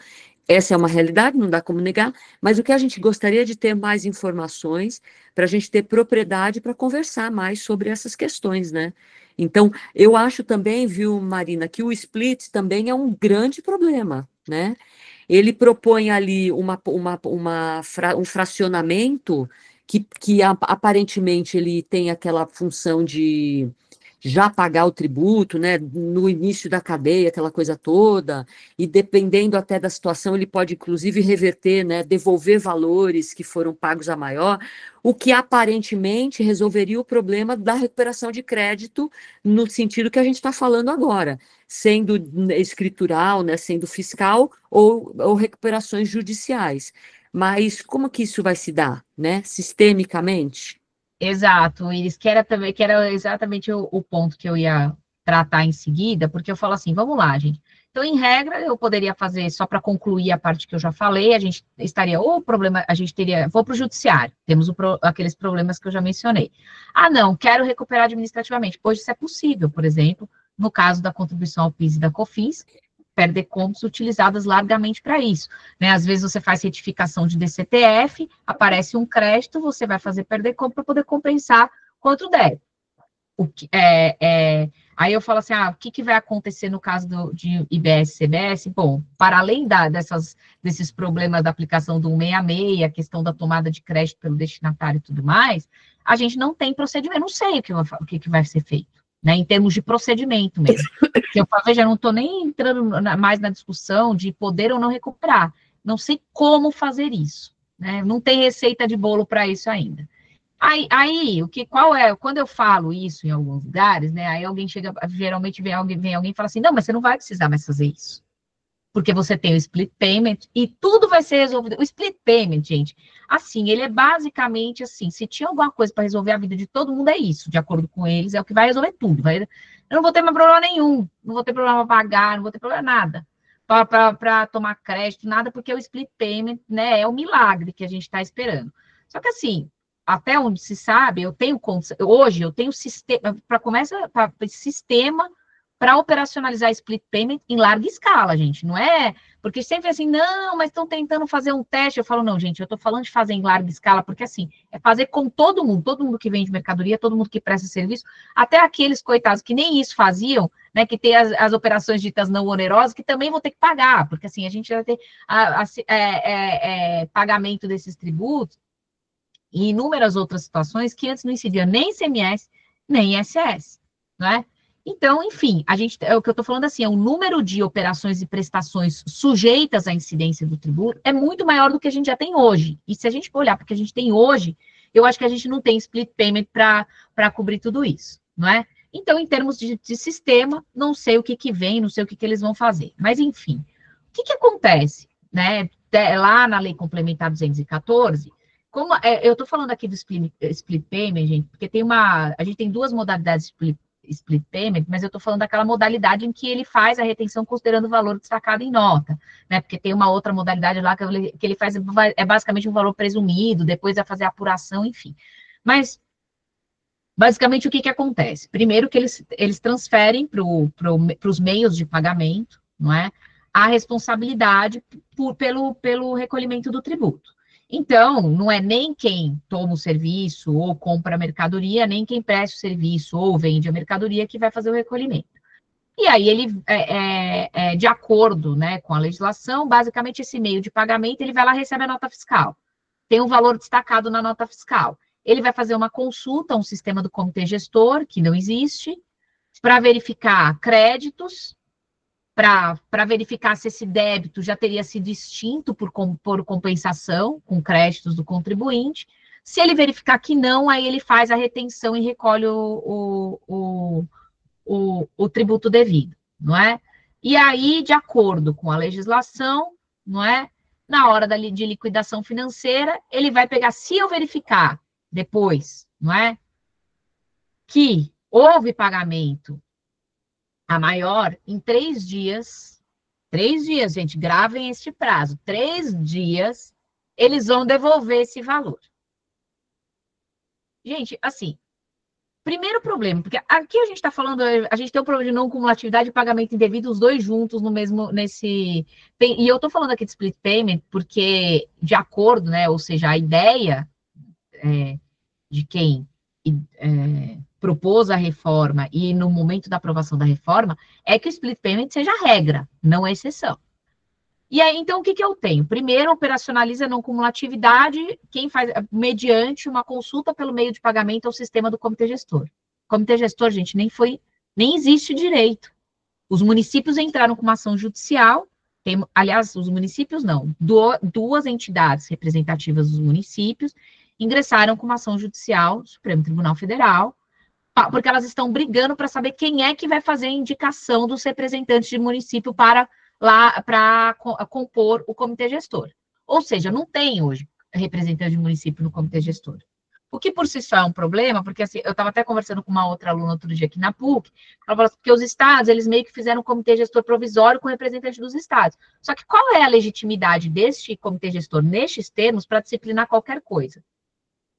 Essa é uma realidade, não dá como negar, mas o que a gente gostaria de ter mais informações para a gente ter propriedade para conversar mais sobre essas questões, né? Então, eu acho também, viu, Marina, que o split também é um grande problema, né? Ele propõe ali um fracionamento que aparentemente ele tem aquela função de já pagar o tributo, né, no início da cadeia, aquela coisa toda, e dependendo até da situação, ele pode inclusive reverter, né, devolver valores que foram pagos a maior, o que aparentemente resolveria o problema da recuperação de crédito no sentido que a gente está falando agora, sendo escritural, né, sendo fiscal ou recuperações judiciais. Mas como que isso vai se dar, né, sistemicamente? Exato, Iris, que era exatamente o ponto que eu ia tratar em seguida, porque eu falo assim, vamos lá, gente. Então, em regra, eu poderia fazer, só para concluir a parte que eu já falei, a gente estaria, ou o problema, a gente teria, vou para o judiciário, temos aqueles problemas que eu já mencionei. Ah, não, quero recuperar administrativamente. Hoje isso é possível, por exemplo, no caso da contribuição ao PIS e da COFINS, perdecontas utilizadas largamente para isso, né? Às vezes você faz retificação de DCTF, aparece um crédito, você vai fazer perdeconta para poder compensar contra o débito. Aí eu falo assim, o que vai acontecer no caso de IBS e CBS? Bom, para além desses problemas da aplicação do 166, a questão da tomada de crédito pelo destinatário e tudo mais, a gente não tem procedimento, não sei o que vai ser feito, né, em termos de procedimento mesmo. Que eu veja, não estou nem entrando mais na discussão de poder ou não recuperar. Não sei como fazer isso, né? Não tem receita de bolo para isso ainda. Aí, quando eu falo isso em alguns lugares, né? Aí alguém chega, geralmente vem alguém e fala assim, não, mas você não vai precisar mais fazer isso. Porque você tem o split payment e tudo vai ser resolvido. O split payment, gente, assim, ele é basicamente assim, se tinha alguma coisa para resolver a vida de todo mundo, é isso, de acordo com eles, é o que vai resolver tudo. Eu não vou ter mais problema nenhum, não vou ter problema para pagar, não vou ter problema nada, para tomar crédito, nada, porque o split payment, né, é o milagre que a gente está esperando. Só que assim, até onde se sabe, hoje eu tenho sistema, sistema para operacionalizar split payment em larga escala, gente, não é? Porque sempre assim, não, mas estão tentando fazer um teste. Eu falo, não, gente, eu estou falando de fazer em larga escala, porque assim, é fazer com todo mundo que vende mercadoria, todo mundo que presta serviço, até aqueles coitados que nem isso faziam, né, que tem as operações ditas não onerosas, que também vão ter que pagar, porque assim, a gente vai ter pagamento desses tributos e inúmeras outras situações que antes não incidiam nem ICMS, nem ISS, não é? Então, enfim, o que eu estou falando assim, o número de operações e prestações sujeitas à incidência do tributo é muito maior do que a gente já tem hoje. E se a gente for olhar para o que a gente tem hoje, eu acho que a gente não tem split payment para cobrir tudo isso, não é? Então, em termos de sistema, não sei o que vem, não sei o que eles vão fazer. Mas, enfim, o que acontece, né? Lá na Lei Complementar 214, eu estou falando aqui do split payment, gente, porque a gente tem duas modalidades de split payment, mas eu estou falando daquela modalidade em que ele faz a retenção considerando o valor destacado em nota, né? Porque tem uma outra modalidade lá que ele faz, é basicamente um valor presumido, depois vai fazer a apuração, enfim. Mas, basicamente, o que acontece? Primeiro que eles transferem para os meios de pagamento, não é? A responsabilidade pelo recolhimento do tributo. Então, não é nem quem toma o serviço ou compra a mercadoria, nem quem presta o serviço ou vende a mercadoria que vai fazer o recolhimento. E aí, ele, de acordo, né, com a legislação, basicamente esse meio de pagamento, ele vai lá e recebe a nota fiscal. Tem um valor destacado na nota fiscal. Ele vai fazer uma consulta a um sistema do comitê gestor, que não existe, para verificar créditos, para verificar se esse débito já teria sido extinto por compensação com créditos do contribuinte, Se ele verificar que não, aí ele faz a retenção e recolhe o tributo devido, não é? E aí, de acordo com a legislação, não é? Na hora de liquidação financeira, ele vai pegar, se eu verificar depois, não é? Que houve pagamento a maior, em 3 dias, gente, gravem este prazo, 3 dias, eles vão devolver esse valor. Gente, assim, primeiro problema, porque aqui a gente está falando, a gente tem um problema de não cumulatividade e pagamento indevido, os dois juntos no mesmo, e eu estou falando aqui de split payment, porque de acordo, né, ou seja, a ideia de quem propôs a reforma e no momento da aprovação da reforma, é que o split payment seja regra, não a exceção. E aí, então, o que eu tenho? Primeiro, operacionaliza a não cumulatividade, quem faz, mediante uma consulta pelo meio de pagamento ao sistema do comitê gestor. O comitê gestor, gente, nem existe direito. Os municípios entraram com uma ação judicial, aliás, os municípios não, duas entidades representativas dos municípios ingressaram com uma ação judicial, Supremo Tribunal Federal, porque elas estão brigando para saber quem é que vai fazer a indicação dos representantes de município para compor o comitê gestor. Ou seja, não tem hoje representante de município no comitê gestor. O que por si só é um problema, porque assim, eu estava até conversando com uma outra aluna outro dia aqui na PUC, ela falou assim, porque os estados, eles meio que fizeram um comitê gestor provisório com representante dos estados. Só que qual é a legitimidade deste comitê gestor, nestes termos, para disciplinar qualquer coisa?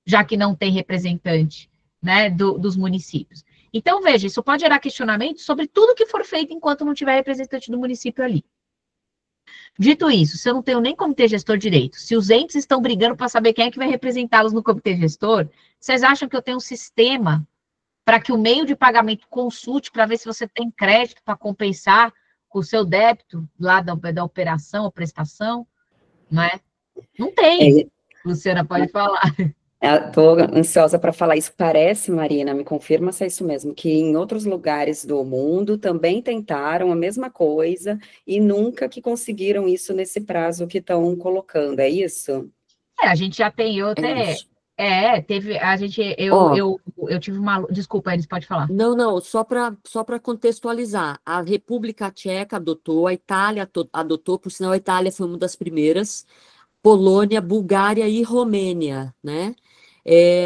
Já que não tem representante, né, dos municípios. Então, veja, isso pode gerar questionamento sobre tudo que for feito enquanto não tiver representante do município ali. Dito isso, se eu não tenho nem comitê gestor direito, se os entes estão brigando para saber quem é que vai representá-los no comitê gestor, vocês acham que eu tenho um sistema para que o meio de pagamento consulte para ver se você tem crédito para compensar o seu débito lá da operação ou prestação? Não é? Não tem. Luciana, pode falar. Estou ansiosa para falar isso. Parece, Marina, me confirma se é isso mesmo, que em outros lugares do mundo também tentaram a mesma coisa e nunca que conseguiram isso nesse prazo que estão colocando, é isso? A gente já tem, teve, eu tive uma, desculpa, eles podem falar. Não, só para contextualizar, a República Tcheca adotou, a Itália adotou, por sinal a Itália foi uma das primeiras, Polônia, Bulgária e Romênia, né?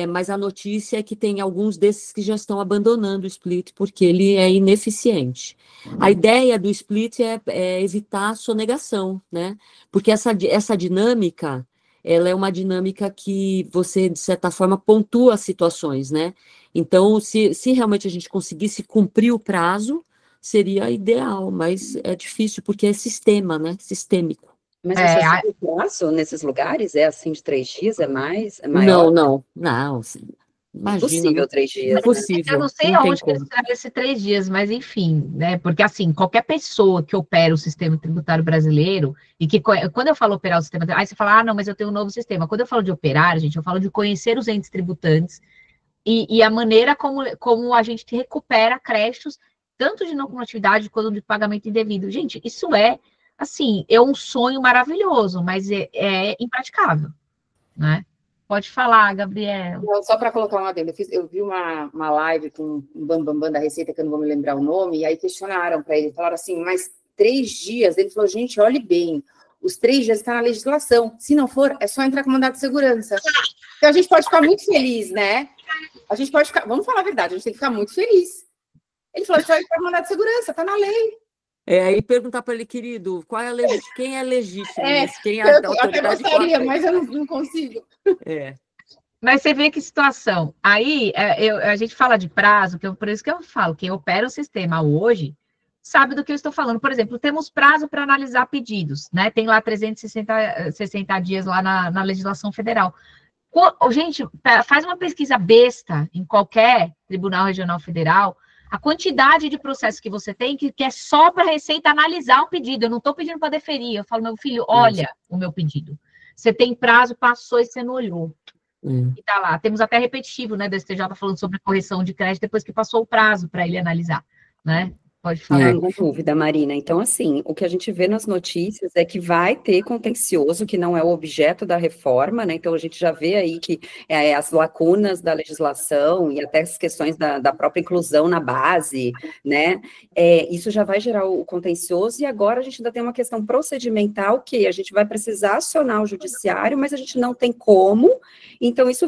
Mas a notícia é que tem alguns desses que já estão abandonando o split porque ele é ineficiente. A ideia do split é evitar a sonegação, né? Porque essa dinâmica, ela é uma dinâmica que você, de certa forma, pontua as situações, né? Então, se realmente a gente conseguisse cumprir o prazo, seria ideal, mas é difícil porque é sistema, né? Sistêmico. Mas você sabe o prazo nesses lugares? É assim de 3 dias? É mais? É maior? Não. Imagina. Impossível 3 dias. Impossível. Eu não sei aonde que eles trazem esses 3 dias, mas enfim, né? Porque assim, qualquer pessoa que opera o sistema tributário brasileiro, e que quando eu falo operar o sistema, aí você fala, não, mas eu tenho um novo sistema. Quando eu falo de operar, gente, eu falo de conhecer os entes tributantes e a maneira como a gente recupera créditos, tanto de não cumulatividade quanto de pagamento indevido. Gente, isso assim, é um sonho maravilhoso, mas é impraticável, né? Pode falar, Gabriel. Não, só para colocar uma adendo, eu vi uma live com um bambambam da Receita, que eu não vou me lembrar o nome, e aí questionaram para ele, falaram assim, mas 3 dias? Ele falou, gente, olhe bem, os 3 dias estão na legislação, se não for, é só entrar com mandado de segurança. Então a gente pode ficar muito feliz, né? A gente pode ficar, vamos falar a verdade, a gente tem que ficar muito feliz. Ele falou, só entrar com mandado de segurança, está na lei. Aí perguntar para ele, querido, quem é legítimo? Quem é a autoridade? Eu até gostaria, mas eu não consigo. Mas você vê que situação. Aí, a gente fala de prazo, por isso que eu falo, quem opera o sistema hoje sabe do que eu estou falando. Por exemplo, temos prazo para analisar pedidos, né? Tem lá 360 dias lá na legislação federal. Gente, faz uma pesquisa besta em qualquer tribunal regional federal, a quantidade de processos que você tem que é só para a Receita analisar o pedido. Eu não estou pedindo para deferir. Eu falo, meu filho, olha o meu pedido. Você tem prazo, passou e você não olhou. E tá lá. Temos até repetitivo, né, do STJ falando sobre correção de crédito depois que passou o prazo para ele analisar, né? Pode falar. Não há dúvida, Marina. Então, assim, o que a gente vê nas notícias é que vai ter contencioso, que não é o objeto da reforma, né? Então, a gente já vê aí que as lacunas da legislação e até as questões da própria inclusão na base, né? Isso já vai gerar o contencioso, e agora a gente ainda tem uma questão procedimental que a gente vai precisar acionar o judiciário, mas a gente não tem como, então isso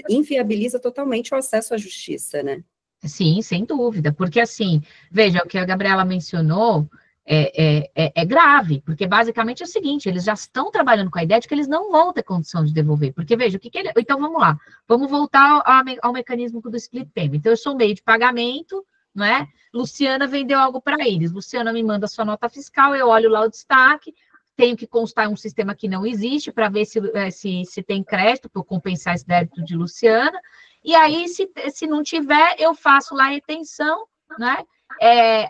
inviabiliza totalmente o acesso à justiça, né? Sim, sem dúvida, porque assim, veja, o que a Gabriela mencionou é grave, porque basicamente é o seguinte, eles já estão trabalhando com a ideia de que eles não vão ter condição de devolver, porque veja, então vamos lá, vamos voltar ao mecanismo do split payment. Então eu sou meio de pagamento, não é? Luciana vendeu algo para eles, Luciana me manda sua nota fiscal, eu olho lá o destaque, tenho que constar um sistema que não existe para ver se tem crédito para compensar esse débito de Luciana. E aí, se não tiver, eu faço lá a retenção, né?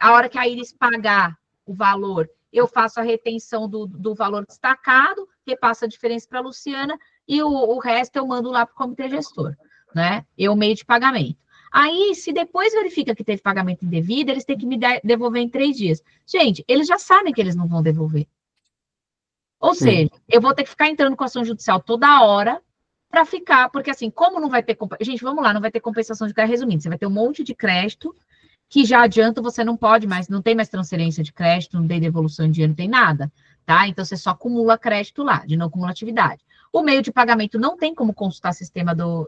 A hora que a Iris pagar o valor, eu faço a retenção do valor destacado, repasso a diferença para a Luciana, e o resto eu mando lá para o comitê gestor, né? Eu meio de pagamento. Aí, se depois verifica que teve pagamento indevido, eles têm que me devolver em 3 dias. Gente, eles já sabem que eles não vão devolver. Ou seja, eu vou ter que ficar entrando com ação judicial toda hora, para ficar, porque assim, como não vai ter... Gente, vamos lá, não vai ter compensação de crédito, resumindo, você vai ter um monte de crédito que já adianta, você não pode mais, não tem mais transferência de crédito, não tem devolução de dinheiro, não tem nada, tá? Então, você só acumula crédito lá, de não cumulatividade. O meio de pagamento não tem como consultar o sistema do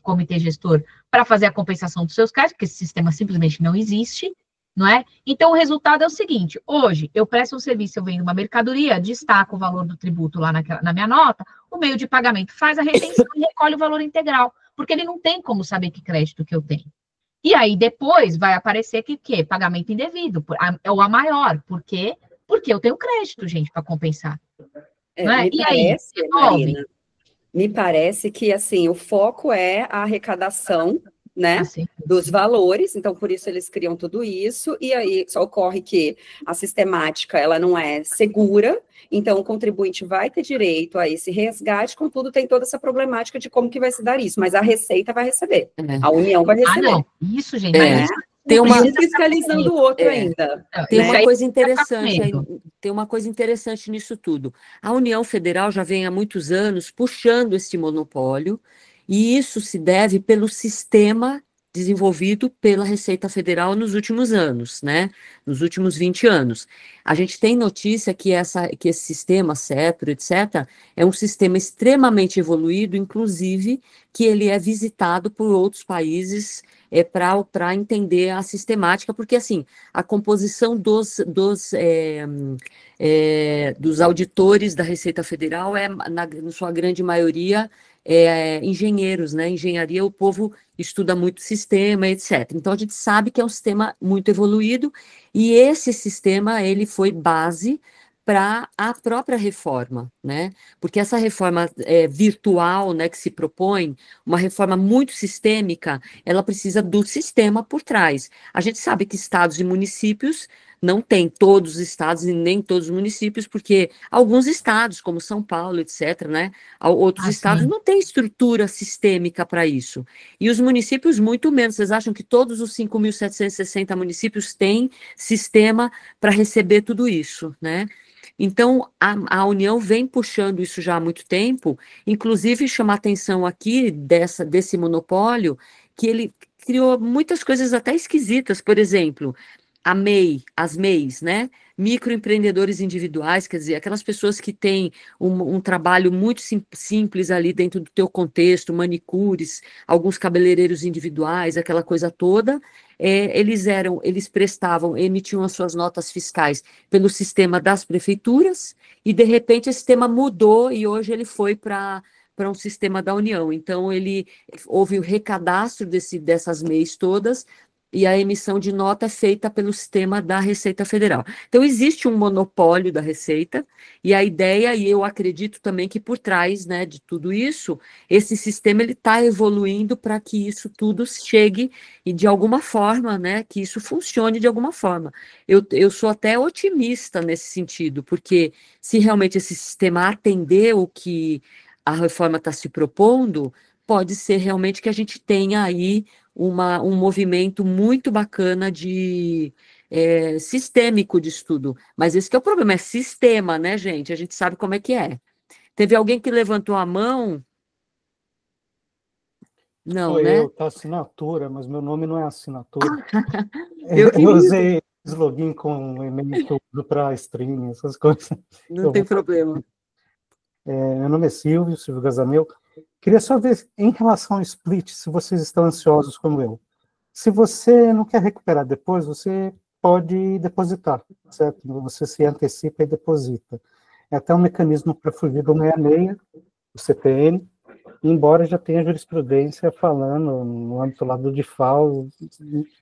comitê gestor para fazer a compensação dos seus créditos, porque esse sistema simplesmente não existe, não é? Então, o resultado é o seguinte, hoje, eu presto um serviço, eu vendo uma mercadoria, destaco o valor do tributo lá na minha nota, o meio de pagamento faz a retenção e recolhe o valor integral, porque ele não tem como saber que crédito que eu tenho. E aí, depois, vai aparecer que pagamento indevido, é o a maior, por quê? Porque eu tenho crédito, gente, para compensar. Não é? E aí, Marina, me parece que, assim, o foco é a arrecadação, né, dos valores, então por isso eles criam tudo isso, e aí só ocorre que a sistemática, ela não é segura, então o contribuinte vai ter direito a esse resgate, contudo tem toda essa problemática de como que vai se dar isso, mas a Receita vai receber, a União vai receber. Não, isso, gente, tem uma fiscalizando o outro ainda. Tem uma coisa interessante, tem uma coisa interessante nisso tudo. A União Federal já vem há muitos anos puxando esse monopólio, e isso se deve pelo sistema desenvolvido pela Receita Federal nos últimos anos, né? Nos últimos 20 anos. A gente tem notícia que esse sistema, CETRO, etc., é um sistema extremamente evoluído, inclusive que ele é visitado por outros países para entender a sistemática, porque, assim, a composição dos auditores da Receita Federal na sua grande maioria, engenheiros, né? Engenharia, o povo estuda muito sistema, etc. Então, a gente sabe que é um sistema muito evoluído, e esse sistema, ele foi base para a própria reforma, né? Porque essa reforma virtual, né, que se propõe, uma reforma muito sistêmica, ela precisa do sistema por trás. A gente sabe que estados e municípios não tem todos os estados e nem todos os municípios, porque alguns estados, como São Paulo, etc., né, outros estados não têm estrutura sistêmica para isso. E os municípios, muito menos. Vocês acham que todos os 5.760 municípios têm sistema para receber tudo isso, né? Então, a União vem puxando isso já há muito tempo, inclusive chamar atenção aqui desse monopólio, que ele criou muitas coisas até esquisitas, por exemplo, as MEIs, né? Microempreendedores individuais, quer dizer, aquelas pessoas que têm um trabalho muito simples ali dentro do teu contexto, manicures, alguns cabeleireiros individuais, aquela coisa toda, eles emitiam as suas notas fiscais pelo sistema das prefeituras, e de repente esse sistema mudou e hoje ele foi para um sistema da União. Então, houve o recadastro dessas MEIs todas, e a emissão de nota é feita pelo sistema da Receita Federal. Então, existe um monopólio da Receita, e a ideia, e eu acredito também que por trás, né, de tudo isso, esse sistema está evoluindo para que isso tudo chegue e de alguma forma, né, que isso funcione de alguma forma. Eu sou até otimista nesse sentido, porque se realmente esse sistema atender o que a reforma está se propondo, pode ser realmente que a gente tenha aí um movimento muito bacana de sistêmico de estudo. Mas esse que é o problema, é sistema, né, gente? A gente sabe como é que é. Teve alguém que levantou a mão? Não, Sou né? eu, tá assinatura, mas meu nome não é assinatura. Eu Eu queria. usei esse login com e-mail que eu uso para streaming, essas coisas. Não tem problema. Meu nome é Silvio Gazameu. Queria só ver, em relação ao split, se vocês estão ansiosos como eu. Se você não quer recuperar depois, você pode depositar, certo? Você se antecipa e deposita. É até um mecanismo para fugir do 66, do CPN, embora já tenha jurisprudência falando no âmbito lá do DIFAL,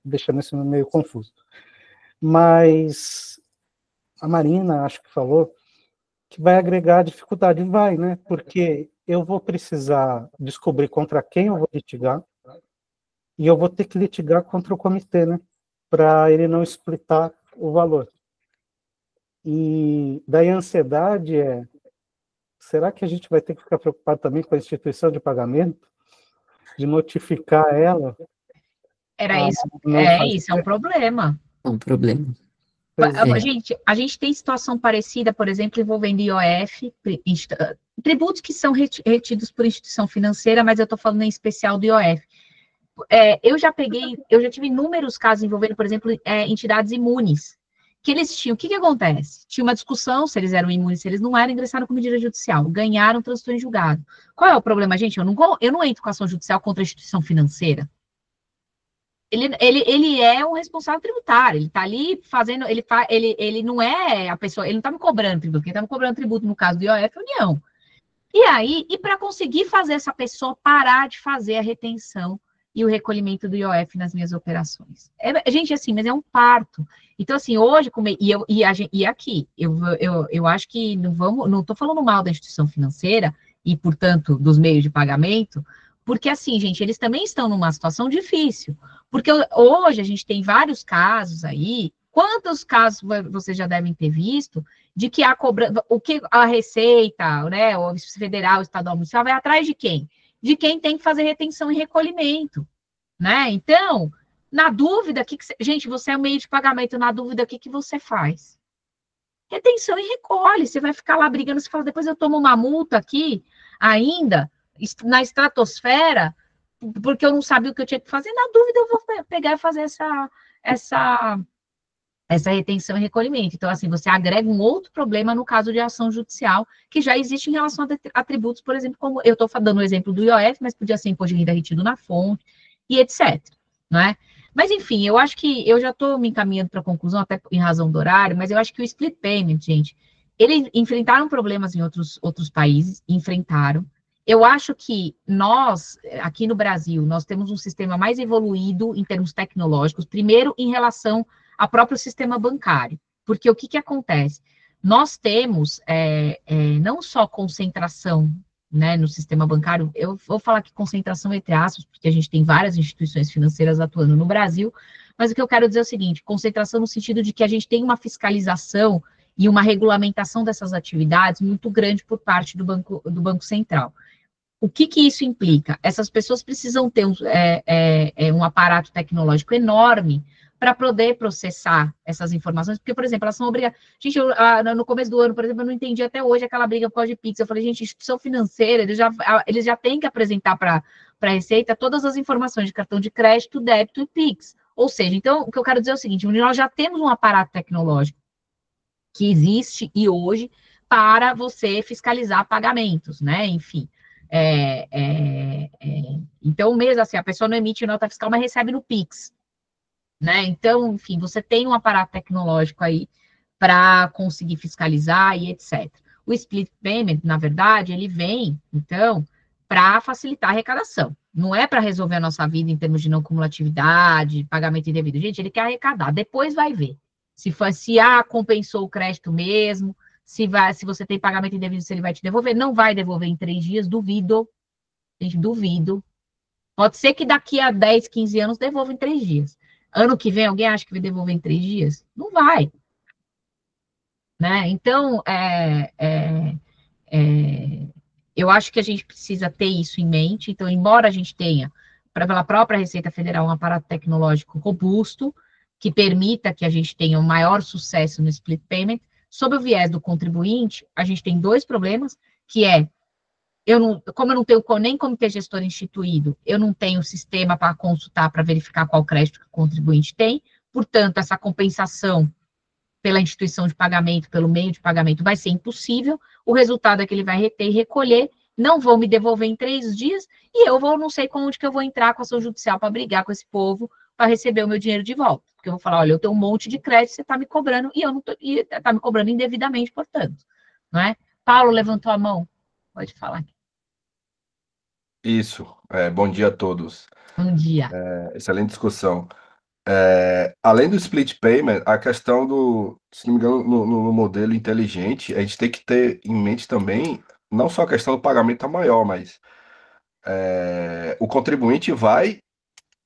deixando isso meio confuso. Mas a Marina, acho que falou, que vai agregar dificuldade, vai, né? Porque eu vou precisar descobrir contra quem eu vou litigar, e eu vou ter que litigar contra o comitê, né? Para ele não splitar o valor. E daí a ansiedade será que a gente vai ter que ficar preocupado também com a instituição de pagamento? De notificar ela? Era isso. Isso é um problema. É um problema. Gente, a gente tem situação parecida, por exemplo, envolvendo IOF, tributos que são retidos por instituição financeira, mas eu estou falando em especial do IOF. Eu já tive inúmeros casos envolvendo, por exemplo, entidades imunes, que eles tinham, o que acontece? Tinha uma discussão se eles eram imunes, se eles não eram, ingressaram com medida judicial, ganharam, transitou em julgado. Qual é o problema, gente? Eu não entro com ação judicial contra a instituição financeira. Ele é um responsável tributário, ele está ali fazendo, ele não é a pessoa, ele não está me cobrando tributo, quem está me cobrando tributo no caso do IOF é a União. E aí, para conseguir fazer essa pessoa parar de fazer a retenção e o recolhimento do IOF nas minhas operações. Gente, assim, mas é um parto. Então, assim, hoje, eu acho que não estou falando mal da instituição financeira e, portanto, dos meios de pagamento, porque, assim, gente, eles também estão numa situação difícil. Porque hoje a gente tem vários casos aí, quantos casos vocês já devem ter visto, de que o que a Receita, né, o Federal, o Estadual, Municipal, vai atrás de quem? De quem tem que fazer retenção e recolhimento, né? Então, na dúvida, gente, você é um meio de pagamento, na dúvida, o que você faz? Retenção e recolhe, você vai ficar lá brigando, você fala, depois eu tomo uma multa aqui, ainda, na estratosfera, porque eu não sabia o que eu tinha que fazer, na dúvida eu vou pegar e fazer essa retenção e recolhimento. Então, assim, você agrega um outro problema no caso de ação judicial, que já existe em relação a tributos, por exemplo, como eu estou dando o exemplo do IOF, mas podia ser imposto de renda retido na fonte, e etc. Não é? Mas, enfim, eu acho que eu já estou me encaminhando para a conclusão, até em razão do horário, mas eu acho que o split payment, gente, eles enfrentaram problemas em outros países, enfrentaram. Eu acho que nós, aqui no Brasil, nós temos um sistema mais evoluído em termos tecnológicos, primeiro em relação ao próprio sistema bancário, porque o que acontece? Nós temos não só concentração, né, no sistema bancário, eu vou falar que concentração entre aspas, porque a gente tem várias instituições financeiras atuando no Brasil, mas o que eu quero dizer é o seguinte, concentração no sentido de que a gente tem uma fiscalização e uma regulamentação dessas atividades muito grande por parte do Banco Central. O que isso implica? Essas pessoas precisam ter um aparato tecnológico enorme para poder processar essas informações, porque, por exemplo, elas são obrigadas... Gente, no começo do ano, por exemplo, eu não entendi até hoje aquela briga por causa de Pix. Eu falei, gente, instituição financeira, eles já têm que apresentar para a Receita todas as informações de cartão de crédito, débito e Pix. Ou seja, então, o que eu quero dizer é o seguinte, nós já temos um aparato tecnológico que existe e hoje para você fiscalizar pagamentos, né? Enfim. Então, mesmo assim, a pessoa não emite nota fiscal, mas recebe no Pix, né? Então, enfim, você tem um aparato tecnológico aí para conseguir fiscalizar e etc. O split payment, na verdade, ele vem, então, para facilitar a arrecadação. Não é para resolver a nossa vida em termos de não cumulatividade, pagamento indevido. Gente, ele quer arrecadar, depois vai ver. Se compensou o crédito mesmo, se você tem pagamento indevido, se ele vai te devolver. Não vai devolver em 3 dias, duvido. Gente, duvido. Pode ser que daqui a 10, 15 anos devolva em 3 dias. Ano que vem, alguém acha que vai devolver em 3 dias? Não vai. Né? Então, eu acho que a gente precisa ter isso em mente. Então, embora a gente tenha, pela própria Receita Federal, um aparato tecnológico robusto, que permita que a gente tenha um maior sucesso no split payment. Sob o viés do contribuinte, a gente tem dois problemas, que é, como eu não tenho nem comitê gestor instituído, eu não tenho sistema para consultar, para verificar qual crédito que o contribuinte tem, portanto, essa compensação pela instituição de pagamento, pelo meio de pagamento, vai ser impossível, o resultado é que ele vai reter e recolher, não vão me devolver em 3 dias, e eu não sei onde que eu vou entrar com a ação judicial para brigar com esse povo, para receber o meu dinheiro de volta. Porque eu vou falar, olha, eu tenho um monte de crédito, você está me cobrando, e está me cobrando indevidamente, portanto. Não é? Paulo levantou a mão. Pode falar aqui. Isso. Bom dia a todos. Bom dia. Excelente discussão. Além do split payment, a questão se não me engano, no modelo inteligente, a gente tem que ter em mente também, não só a questão do pagamento maior, mas o contribuinte vai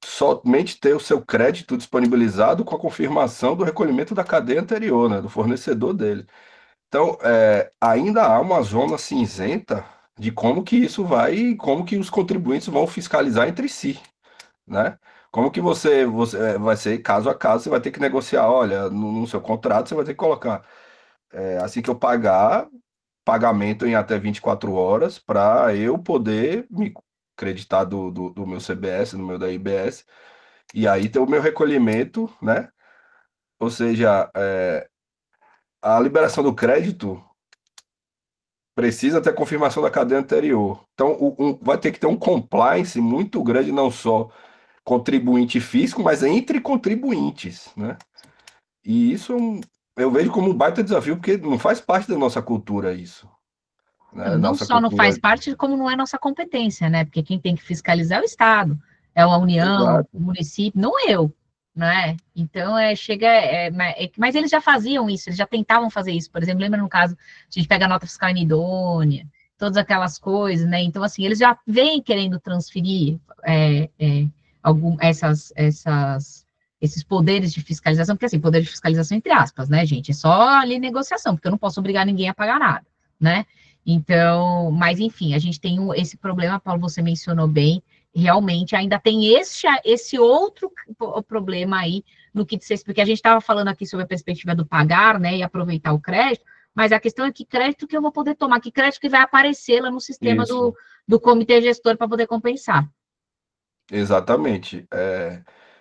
somente ter o seu crédito disponibilizado com a confirmação do recolhimento da cadeia anterior, né, do fornecedor dele. Então, ainda há uma zona cinzenta de como que isso vai, como que os contribuintes vão fiscalizar entre si, né? Como que você vai ser caso a caso, você vai ter que negociar, olha, no seu contrato você vai ter que colocar, assim que eu pagar, pagamento em até 24 horas para eu poder me acreditar do meu CBS, do meu da IBS, e aí ter o meu recolhimento, né? Ou seja, a liberação do crédito precisa ter a confirmação da cadeia anterior. Então, vai ter que ter um compliance muito grande, não só contribuinte físico, mas entre contribuintes, né? E isso eu vejo como um baita desafio, porque não faz parte da nossa cultura isso. Né? Não Nossa só não cultura... faz parte, como não é nossa competência, né? Porque quem tem que fiscalizar é o Estado, é a União, Exato. o município, não eu, né? Então, mas eles já faziam isso, eles já tentavam fazer isso. Por exemplo, lembra no caso, a gente pega a nota fiscal inidônea, todas aquelas coisas, né? Então, assim, eles já vêm querendo transferir esses poderes de fiscalização, porque assim, poder de fiscalização entre aspas, né, gente? É só ali negociação, porque eu não posso obrigar ninguém a pagar nada, né? Então, mas enfim, a gente tem esse problema, Paulo, você mencionou bem, realmente ainda tem esse outro problema aí no que diz, porque a gente estava falando aqui sobre a perspectiva do pagar, né, e aproveitar o crédito, mas a questão é que crédito que eu vou poder tomar, que crédito que vai aparecer lá no sistema do comitê gestor para poder compensar. Exatamente.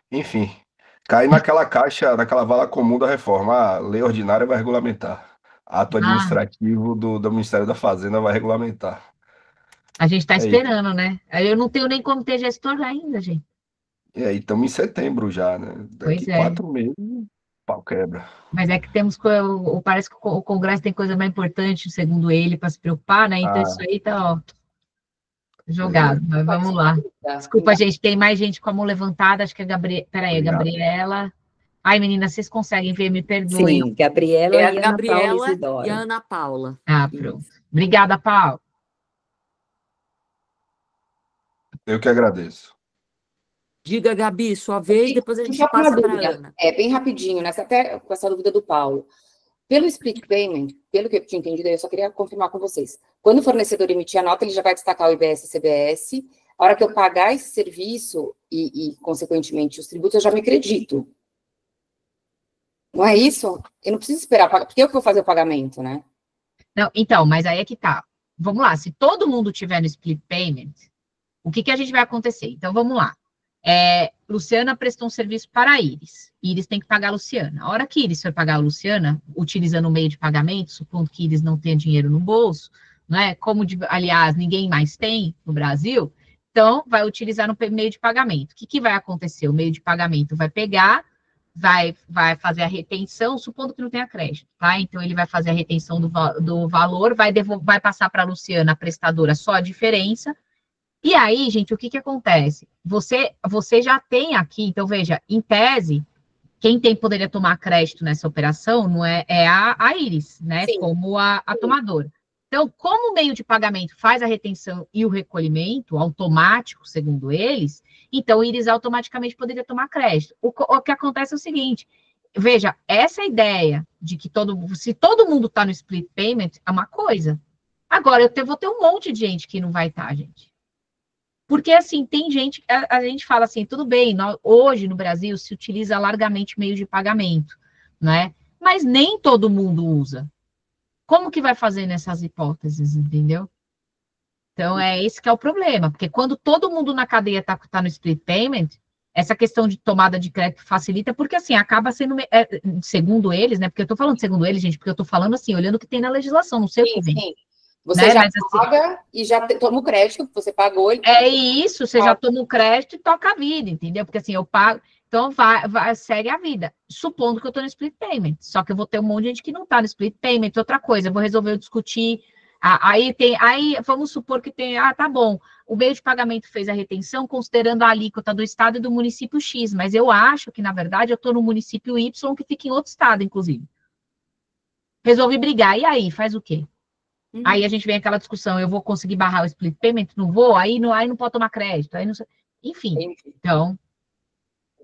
Enfim, cai naquela caixa, naquela vala comum da reforma. A lei ordinária vai regulamentar. Ato administrativo do Ministério da Fazenda vai regulamentar. A gente está esperando, né? Eu não tenho nem comitê gestor ainda, gente. E aí, estamos em setembro já, né? Daqui 4 meses, pau quebra. Mas é que parece que o Congresso tem coisa mais importante, segundo ele, para se preocupar, né? Então isso aí tá, ó, jogado. Mas vamos lá. Desculpa, gente, tem mais gente com a mão levantada, acho que é a Gabriela. Peraí, Gabriela. Ai, meninas, vocês conseguem ver? Me perdoem. Sim, Gabriela e Ana Paula e a Ana Paula. Pronto. Obrigada, Paulo. Eu que agradeço. Diga, Gabi, sua vez, depois a gente passa para a Ana. Bem rapidinho, até com essa dúvida do Paulo. Pelo split payment, pelo que eu tinha entendido, eu só queria confirmar com vocês. Quando o fornecedor emitir a nota, ele já vai destacar o IBS e CBS. A hora que eu pagar esse serviço e consequentemente, os tributos, eu já me acredito. Não é isso? Eu não preciso esperar, porque eu que vou fazer o pagamento, né? Não, então, mas aí é que tá. Vamos lá, se todo mundo tiver no split payment, o que a gente vai acontecer? Então, vamos lá. Luciana prestou um serviço para a Iris. Iris tem que pagar a Luciana. A hora que Iris for pagar a Luciana, utilizando o meio de pagamento, supondo que Iris não tenha dinheiro no bolso, né? Aliás, ninguém mais tem no Brasil, então vai utilizar no meio de pagamento. O que vai acontecer? O meio de pagamento vai pegar, vai fazer a retenção, supondo que não tenha crédito, tá? Então, ele vai fazer a retenção do valor, vai passar para a Luciana, a prestadora, só a diferença. E aí, gente, o que acontece? Você já tem aqui, então, veja, em tese, quem poderia tomar crédito nessa operação não é a Iris, né? Sim. Como a tomadora. Então, como o meio de pagamento faz a retenção e o recolhimento automático, segundo eles, então, Iris automaticamente poderia tomar crédito. O que acontece é o seguinte, veja, essa ideia de que se todo mundo está no split payment é uma coisa. Agora, eu vou ter um monte de gente que não vai estar, gente. Porque, assim, tem gente, a gente fala assim, tudo bem, hoje no Brasil se utiliza largamente meio de pagamento, né? Mas nem todo mundo usa. Como que vai fazer nessas hipóteses, entendeu? Então, esse que é o problema, porque quando todo mundo na cadeia tá no split payment, essa questão de tomada de crédito facilita, porque assim, acaba sendo, segundo eles, né? Porque eu tô falando segundo eles, gente, porque eu tô falando assim, olhando o que tem na legislação, não sei o que vem. Sim. Você né? já Mas, assim, paga e já toma o crédito, você pagou. É isso, você já toma o crédito e toca a vida, entendeu? Porque assim, eu pago, então segue a vida. Supondo que eu estou no split payment. Só que eu vou ter um monte de gente que não está no split payment. Outra coisa, eu vou resolver eu discutir. Aí vamos supor que tem, tá bom, o meio de pagamento fez a retenção considerando a alíquota do estado e do município X, mas eu acho que, na verdade, eu estou no município Y, que fica em outro estado, inclusive. Resolvi brigar, e aí, faz o quê? Aí a gente vem aquela discussão, eu vou conseguir barrar o split payment? Não vou? Aí não pode tomar crédito, aí não sei. Enfim, então,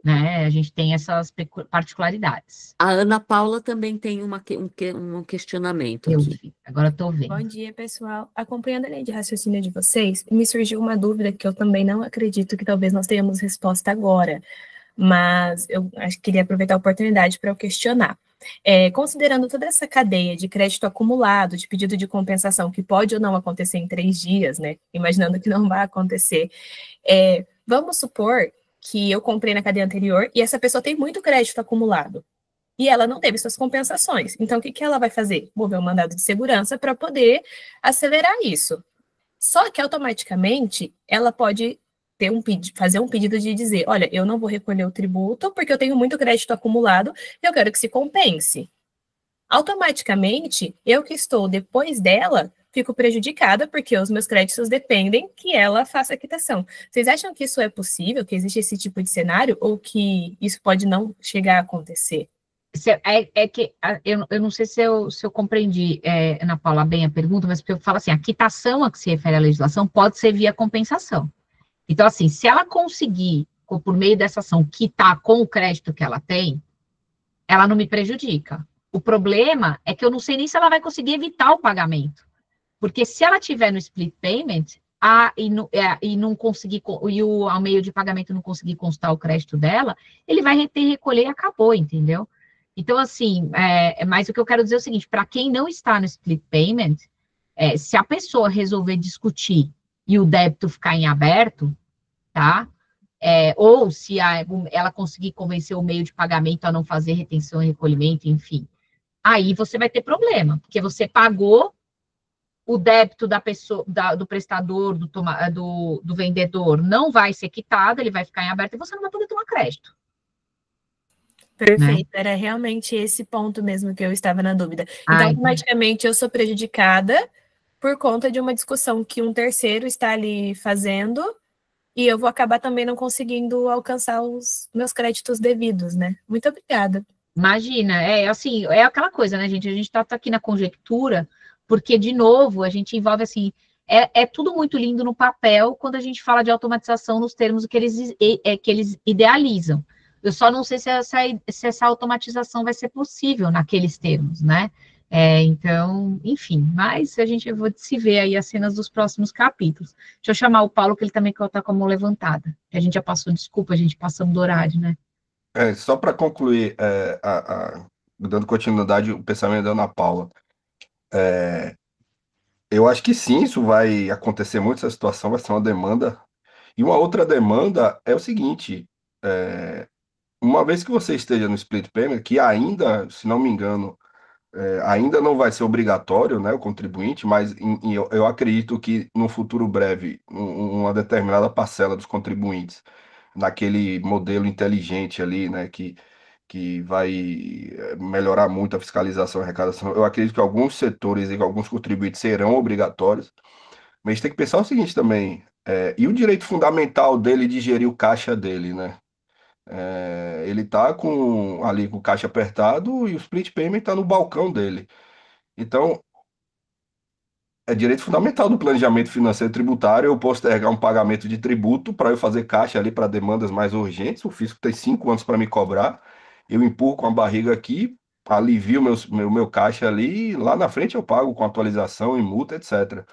né, a gente tem essas particularidades. A Ana Paula também tem um questionamento aqui. Agora estou vendo. Bom dia, pessoal. Acompanhando a linha de raciocínio de vocês, me surgiu uma dúvida que eu também não acredito que talvez nós tenhamos resposta agora, mas eu acho que queria aproveitar a oportunidade para eu questionar. Considerando toda essa cadeia de crédito acumulado, de pedido de compensação, que pode ou não acontecer em 3 dias, né? Imaginando que não vai acontecer, vamos supor que eu comprei na cadeia anterior e essa pessoa tem muito crédito acumulado e ela não teve suas compensações. Então, o que ela vai fazer? Mover um mandado de segurança para poder acelerar isso. Só que, automaticamente, ela pode fazer um pedido de dizer, olha, eu não vou recolher o tributo porque eu tenho muito crédito acumulado e eu quero que se compense. Automaticamente, eu que estou depois dela, fico prejudicada porque os meus créditos dependem que ela faça a quitação. Vocês acham que isso é possível, que existe esse tipo de cenário, ou que isso pode não chegar a acontecer? Eu não sei se eu compreendi, Ana Paula, bem a pergunta, mas eu falo assim, a quitação a que se refere à legislação pode ser via compensação. Então, assim, se ela conseguir, por meio dessa ação, quitar com o crédito que ela tem, ela não me prejudica. O problema é que eu não sei nem se ela vai conseguir evitar o pagamento. Porque se ela tiver no split payment, e não conseguir, ao meio de pagamento não conseguir constar o crédito dela, ele vai ter recolher e acabou, entendeu? Então, assim, mas o que eu quero dizer é o seguinte, para quem não está no split payment, se a pessoa resolver discutir e o débito ficar em aberto, tá? Ou se ela conseguir convencer o meio de pagamento a não fazer retenção e recolhimento, enfim, aí você vai ter problema, porque você pagou o débito da pessoa, do prestador, do vendedor, não vai ser quitado, ele vai ficar em aberto e você não vai poder tomar crédito. Perfeito, né? Era realmente esse ponto mesmo que eu estava na dúvida. Então, automaticamente, eu sou prejudicada por conta de uma discussão que um terceiro está ali fazendo e eu vou acabar também não conseguindo alcançar os meus créditos devidos, né? Muito obrigada. Imagina, assim, é aquela coisa, né, gente? A gente está aqui na conjectura, porque, de novo, a gente envolve, assim, tudo muito lindo no papel quando a gente fala de automatização nos termos que eles idealizam. Eu só não sei se essa automatização vai ser possível naqueles termos, né? Então, enfim, mas a gente vai se ver aí as cenas dos próximos capítulos. Deixa eu chamar o Paulo, que ele também está com a mão levantada. A gente já passou, desculpa, a gente passamos do horário, né? Só para concluir, dando continuidade o pensamento da Ana Paula, eu acho que sim, isso vai acontecer muito, essa situação vai ser uma demanda. E uma outra demanda é o seguinte, uma vez que você esteja no split payment, que ainda, se não me engano, ainda não vai ser obrigatório, né, o contribuinte, mas eu acredito que no futuro breve, uma determinada parcela dos contribuintes, naquele modelo inteligente ali, né, que vai melhorar muito a fiscalização e arrecadação, eu acredito que alguns setores e alguns contribuintes serão obrigatórios, mas a gente tem que pensar o seguinte também, e o direito fundamental dele de gerir o caixa dele, né? Ele está ali com o caixa apertado e o split payment está no balcão dele. Então, é direito fundamental do planejamento financeiro tributário eu postergar um pagamento de tributo para eu fazer caixa ali para demandas mais urgentes. O fisco tem 5 anos para me cobrar. Eu empurro com a barriga aqui, alivio meu caixa ali e lá na frente eu pago com atualização e multa, etc.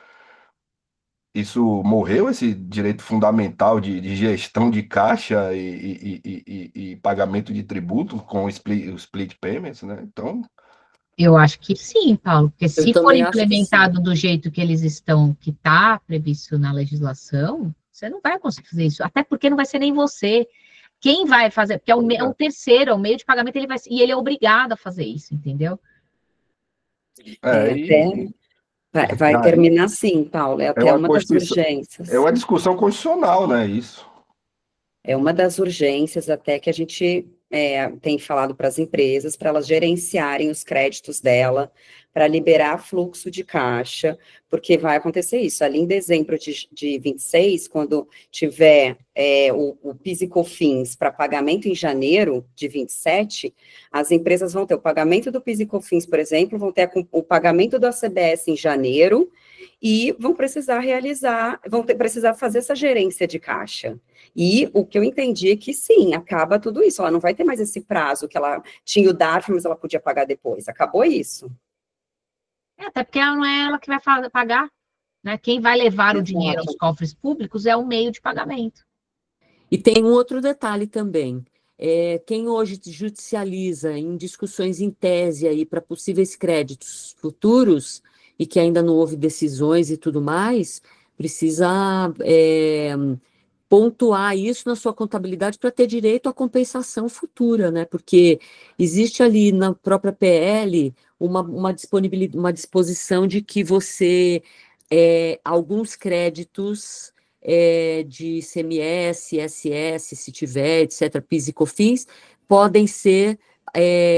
isso morreu, esse direito fundamental de gestão de caixa e pagamento de tributo com o split payments, né? Então, Eu acho que sim, Paulo, porque Eu se for também acho que sim. implementado do jeito que eles estão, que está previsto na legislação, você não vai conseguir fazer isso, até porque não vai ser nem você. Quem vai fazer? Porque é um terceiro, é um meio de pagamento, e ele é obrigado a fazer isso, entendeu? e Vai aí terminar assim, Paulo, é é até uma uma das Constituição, é urgências. uma discussão constitucional, né? Isso. É uma das urgências até que a gente tem falado para as empresas, para elas gerenciarem os créditos dela, para liberar fluxo de caixa, porque vai acontecer isso. Ali em dezembro de 26, quando tiver o PIS e COFINS para pagamento em janeiro de 27, as empresas vão ter o pagamento do PIS e COFINS, por exemplo, vão ter o pagamento do ACBS em janeiro, e vão precisar precisar fazer essa gerência de caixa. E o que eu entendi é que sim, acaba tudo isso. Ela não vai ter mais esse prazo que ela tinha o DARF, mas ela podia pagar depois. Acabou isso. Até porque não é ela que vai pagar, né? Quem vai levar o dinheiro aos Exato. cofres públicos é o meio de pagamento. E tem um outro detalhe também. Quem hoje judicializa em discussões em tese aí para possíveis créditos futuros e que ainda não houve decisões e tudo mais, precisa pontuar isso na sua contabilidade para ter direito à compensação futura, né? Porque existe ali na própria PL uma disponibilidade, uma disposição de que você alguns créditos de ICMS, ISS, se tiver, etc., PIS e COFINS, podem ser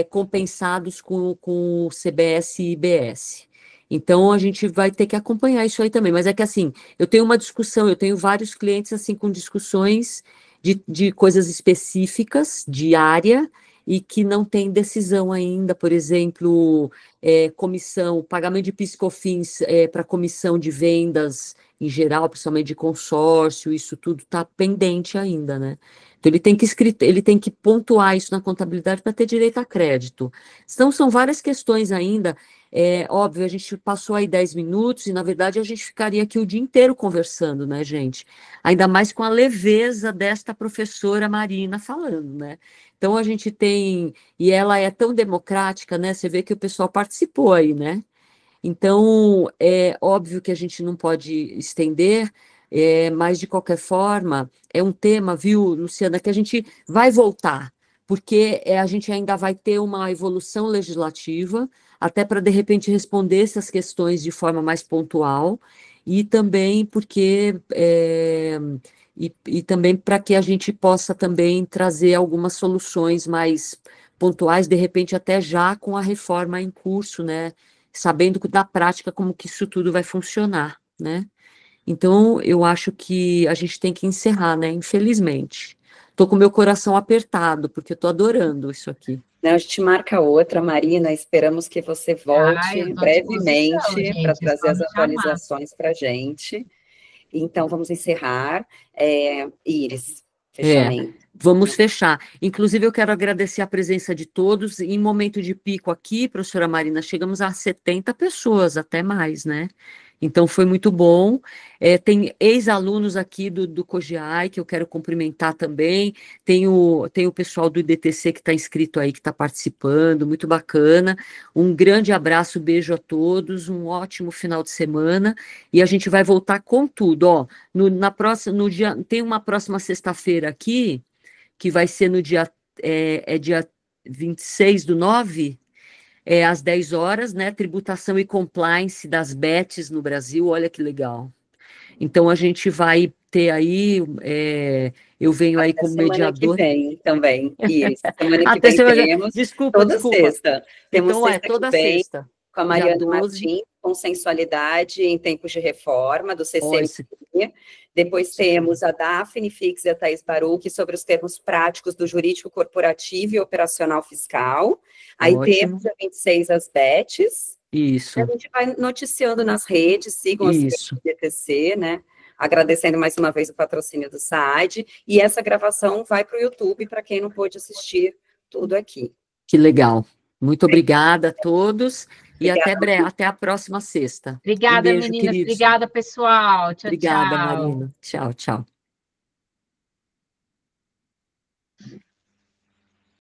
compensados com o CBS e IBS. Então, a gente vai ter que acompanhar isso aí também. Mas é que, assim, eu tenho uma discussão, eu tenho vários clientes, assim, com discussões de coisas específicas, de área, e que não tem decisão ainda, por exemplo, comissão, pagamento de PIS e COFINS para comissão de vendas em geral, principalmente de consórcio, isso tudo está pendente ainda, né? Então, ele tem que pontuar isso na contabilidade para ter direito a crédito. Então, são várias questões ainda. Óbvio, a gente passou aí 10 minutos e, na verdade, a gente ficaria aqui o dia inteiro conversando, né, gente? Ainda mais com a leveza desta professora Marina falando, né? Então, a gente tem... E ela é tão democrática, né? Você vê que o pessoal participou aí, né? Então, é óbvio que a gente não pode estender, mas, de qualquer forma, é um tema, viu, Luciana, que a gente vai voltar, porque a gente ainda vai ter uma evolução legislativa, até para, de repente, responder essas questões de forma mais pontual, e também porque... e também para que a gente possa também trazer algumas soluções mais pontuais, de repente até já com a reforma em curso, né? Sabendo da prática como que isso tudo vai funcionar, né? Então, eu acho que a gente tem que encerrar, né? Infelizmente. Estou com meu coração apertado, porque eu estou adorando isso aqui. Né, a gente marca outra, Marina, esperamos que você Eu volte estou à disposição, brevemente para gente, é trazer só as me chamar. atualizações para a gente. Então, vamos encerrar. Iris, É, fechamento. vamos fechar. Inclusive, eu quero agradecer a presença de todos. Em momento de pico aqui, professora Marina, chegamos a 70 pessoas, até mais, né? Então, foi muito bom. Tem ex-alunos aqui do COGEAI, que eu quero cumprimentar também. Tem o pessoal do IDTC que está inscrito aí, que está participando, muito bacana. Um grande abraço, beijo a todos, um ótimo final de semana. E a gente vai voltar com tudo, ó. No dia, tem uma próxima sexta-feira aqui, que vai ser no dia, dia 26/9, às 10 horas, né? Tributação e compliance das BETs no Brasil, olha que legal. Então, a gente vai ter aí, eu venho aí Até como semana que mediadora. vem também, Iris. Semana que Até vem semana. temos, Desculpa, toda desculpa. sexta. Temos Então, sexta que toda vem sexta, com a dia Mariana 12. Martins, Consensualidade em Tempos de Reforma, do CCMI. Depois temos a Daphne Fix e a Thaís Baruch sobre os termos práticos do jurídico corporativo e operacional fiscal. Aí Ótimo. temos a 26 as BETs. Isso. A gente vai noticiando nas redes, sigam as redes Isso. do DTC, né? Agradecendo mais uma vez o patrocínio do SAAD. E essa gravação vai para o YouTube, para quem não pôde assistir tudo aqui. Que legal. Muito obrigada a todos e até a próxima sexta. Obrigada, beijo, meninas. queridos. Obrigada, pessoal. Tchau, Obrigada, tchau. Marina. Tchau, tchau.